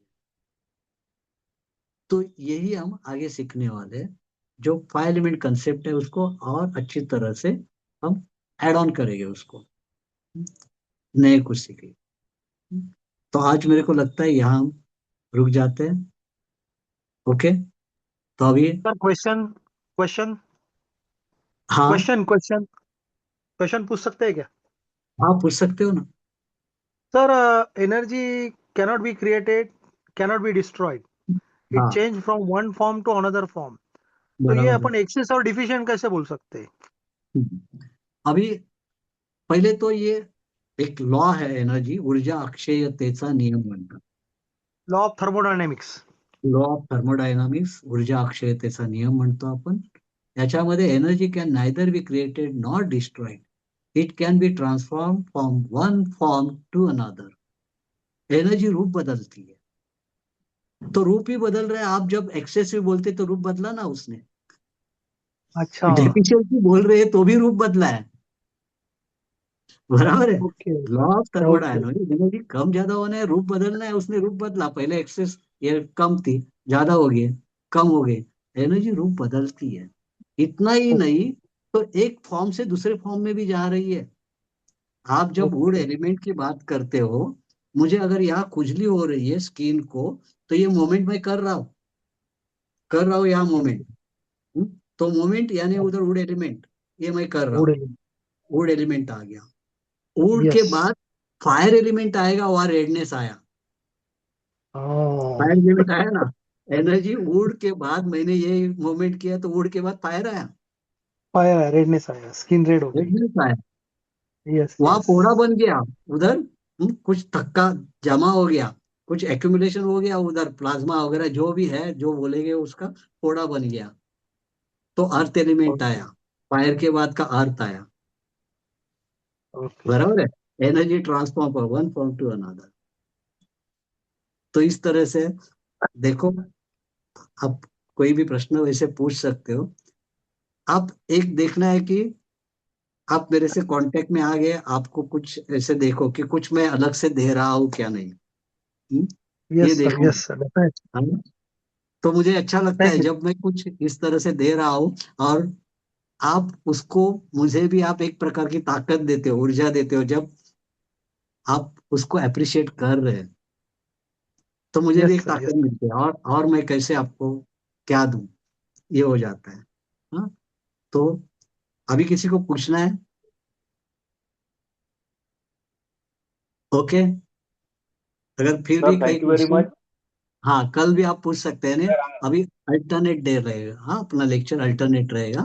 तो यही हम आगे सीखने वाले हैं, जो 5 एलिमेंट कंसेप्ट है उसको और अच्छी तरह से हम ऐड ऑन करेंगे उसको, नए कुछ सीखेंगे। तो आज मेरे को लगता है यहाँ हम रुक जाते हैं। ओके, तो अभी सर क्वेश्चन क्वेश्चन हाँ क्वेश्चन क्वेश्चन क्वेश्चन पूछ सकते हैं क्या? हाँ पूछ सकते हो ना। Sir energy cannot be created, cannot be destroyed, it हाँ change from one form to another form. तो ये बराबर है। अपन एक्सेस और डिफिशिएंट कैसे बोल सकते हैं? अभी पहले तो ये एक लॉ है, एनर्जी ऊर्जा अक्षयतेचा नियम म्हणतात, law of thermodynamics. Law of thermodynamics, ऊर्जा अक्षयतेचा नियम म्हणतो आपण। याच्यामध्ये energy can neither be created not destroyed, it can be transform from one form to another. Energy रूप बदलती है, तो रूप ही बदल रहा है। आप जब एक्सेसिव बोलते तो रूप बदला ना उसने, अच्छा, डेफिशिएंसी बोल रहे हैं तो भी रूप बदला है, बराबर है। Okay law of okay. Thermodynamics, energy कम ज्यादा होना है, रूप बदलना है, उसने रूप बदला। पहले एक्सेस ये कम थी, ज्यादा हो गई, कम हो गई, एनर्जी रूप बदलती है। इतना ही नहीं, तो एक फॉर्म से दूसरे फॉर्म में भी जा रही है। आप जब वुड एलिमेंट की बात करते हो, मुझे अगर यहाँ खुजली हो रही है स्किन को, तो ये मोमेंट मैं कर रहा हूँ यहाँ मोमेंट, तो मोमेंट यानी उधर वुड एलिमेंट, ये मैं कर रहा हूँ, वुड एलिमेंट आ गया। वुड के यस. बाद फायर एलिमेंट आएगा, वहां रेडनेस आया, फायर एलिमेंट आया ना। एनर्जी वुड के बाद मैंने ये मोमेंट किया तो वुड के बाद फायर आया, फायर आया, रेडनेस आया, स्किन रेड हो गई. रेडनेस आया, यस वहां यस. फोड़ा बन गया उधर। कुछ थक्का जमा हो गया, कुछ एक्यूमुलेशन हो गया उधर, प्लाज्मा वगैरह जो भी है जो बोलेंगे उसका फोड़ा बन गया, तो अर्थ एलिमेंट आया, फायर के बाद का अर्थ आया, ओके. बराबर है। Energy transform for one form to another. तो इस तरह से देखो, आप कोई भी प्रश्न वैसे पूछ सकते हो। आप एक देखना है कि आप मेरे से कांटेक्ट में आ गए, आपको कुछ ऐसे देखो कि कुछ मैं अलग से दे रहा हूँ क्या नहीं, ये यस सर, देखो। Yes sir, definitely. हाँ? तो मुझे अच्छा लगता थैंक है यू. जब मैं कुछ इस तरह से दे रहा हूँ, और आप उसको, मुझे भी आप एक प्रकार की ताकत देते हो, ऊर्जा देते हो, जब आप उसको अप्रिशिएट कर रहे हैं, तो मुझे भी यस एक सर, यस. ताकत मिलती है, और मैं कैसे आपको क्या दूं, ये हो जाता है। हाँ, तो अभी किसी को पूछना है? ओके, अगर फिर भी सर कई thank you very question, much. हाँ कल भी आप पूछ सकते हैं ना। अभी अल्टरनेट डे रहेगा, हाँ अपना लेक्चर अल्टरनेट रहेगा।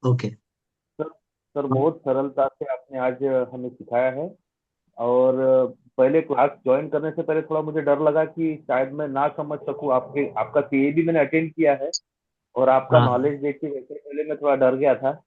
ओके, सर सर बहुत सरलता से आपने आज हमें सिखाया है. और पहले क्लास ज्वाइन करने से पहले थोड़ा मुझे डर लगा कि शायद मैं ना समझ सकूं. आपका सीए भी मैंने अटेंड किया है, और आपका हाँ नॉलेज देख के वैसे पहले मैं थोड़ा डर गया था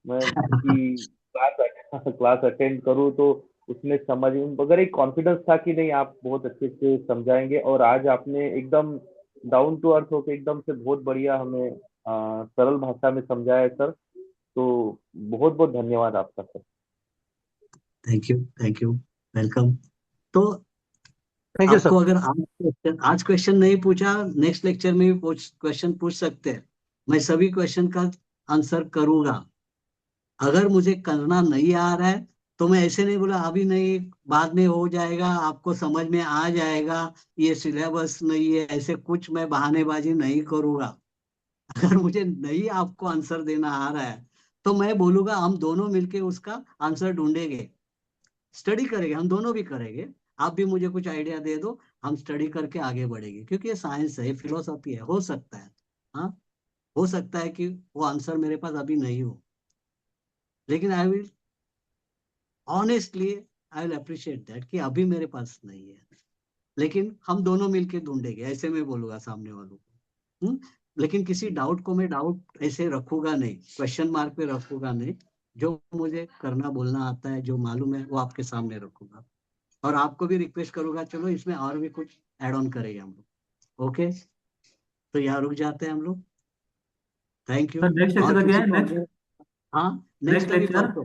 मैं कि क्लास अटेंड करूं तो उसमें समझ, मगर एक कॉन्फिडेंस था कि नहीं आप बहुत अच्छे से समझाएंगे. और आज आपने एकदम डाउन टू अर्थ होकर एकदम से बहुत बढ़िया हमें सरल भाषा में समझाया है सर. तो बहुत बहुत धन्यवाद आपका sir. Thank you, thank you, welcome. तो थैंक यू आपको सर. अगर आज क्वेश्चन नहीं पूछा, नेक्स्ट लेक्चर में भी क्वेश्चन पूछ सकते हैं, मैं सभी क्वेश्चन का आंसर करूंगा। अगर मुझे करना नहीं आ रहा है तो मैं ऐसे नहीं बोला अभी नहीं, बाद में हो जाएगा, आपको समझ में आ जाएगा, ये सिलेबस नहीं है, ऐसे कुछ मैं बहानेबाजी नहीं करूंगा। अगर मुझे नहीं आपको आंसर देना आ रहा है तो मैं बोलूंगा हम दोनों मिलके उसका आंसर ढूंढेंगे, स्टडी करेंगे, हम दोनों भी करेंगे। आप भी मुझे कुछ आइडिया दे दो, हम स्टडी करके आगे बढ़ेंगे, क्योंकि ये साइंस है, फिलोसॉफी है, हो सकता है। हाँ, हो सकता है कि वो आंसर मेरे पास अभी नहीं हो, लेकिन I will honestly, I will appreciate that कि अभी मेरे पास नहीं है, लेकिन हम दोनों मिलके ढूंढेंगे, ऐसे मैं बोलूंगा सामने वालों को। लेकिन किसी डाउट को मैं डाउट ऐसे रखूंगा नहीं, क्वेश्चन मार्क पे रखूंगा नहीं। जो मुझे करना बोलना आता है, जो मालूम है, वो आपके सामने रखूंगा। और आपको भी रिक्वेस्ट करूंगा, चलो इसमें और भी कुछ ऐड ऑन करेंगे हम लोग। ओके, तो यहाँ रुक जाते हैं हम लोग। Thank you. सर नेक्स्ट और लेक्चर का क्या किसी है को नेक्स्ट? अगर, हाँ, नेक्स्ट नेक्स्ट अभी लेक्चर परसों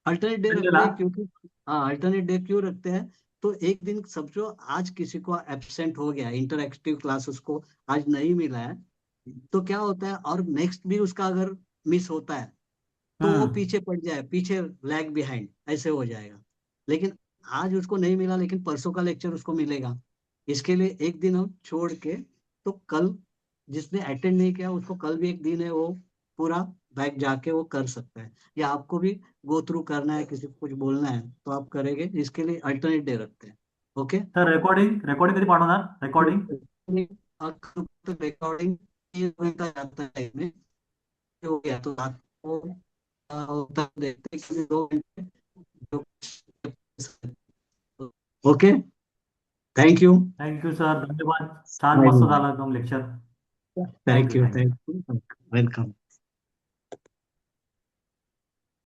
अल्टरनेट डे संडे रखते ला। हैं, क्योंकि हाँ, अल्टरनेट डे क्यों रखते हैं, तो एक दिन समझो आज किसी को एब्सेंट हो गया, इंटरएक्टिव क्लासेस को आज नहीं मिला है, तो क्या होता है, और नेक्स्ट भी उसका अगर मिस होता है तो वो हम्म। पीछे पड़ जाए, पीछे लैग बिहाइंड ऐसे हो जाएगा। लेकिन आज उसको नहीं मिला, लेकिन परसों का लेक्चर उसको मिलेगा। इसके लिए एक दिन हम छोड़ के, तो कल जिसने अटेंड नहीं किया उसको कल भी एक दिन है, वो पूरा बैक जाके वो कर सकता है, या आपको भी गो थ्रू करना है, किसी को कुछ बोलना है तो आप करेंगे, इसके लिए अल्टरनेट डे रखते हैं। ओके, सर रेकॉर्डिंग रेकॉर्डिंग कधी पाठवणार रेकॉर्डिंग? रिकॉर्डिंग जाता है इसमें, हो गया तो रात को होता देखते हैं कि 2 घंटे। Okay, thank you. Thank you sir, धन्यवाद. छान मस्त झालं एकदम lecture. Thank thank you you, thank you. Thank you, welcome.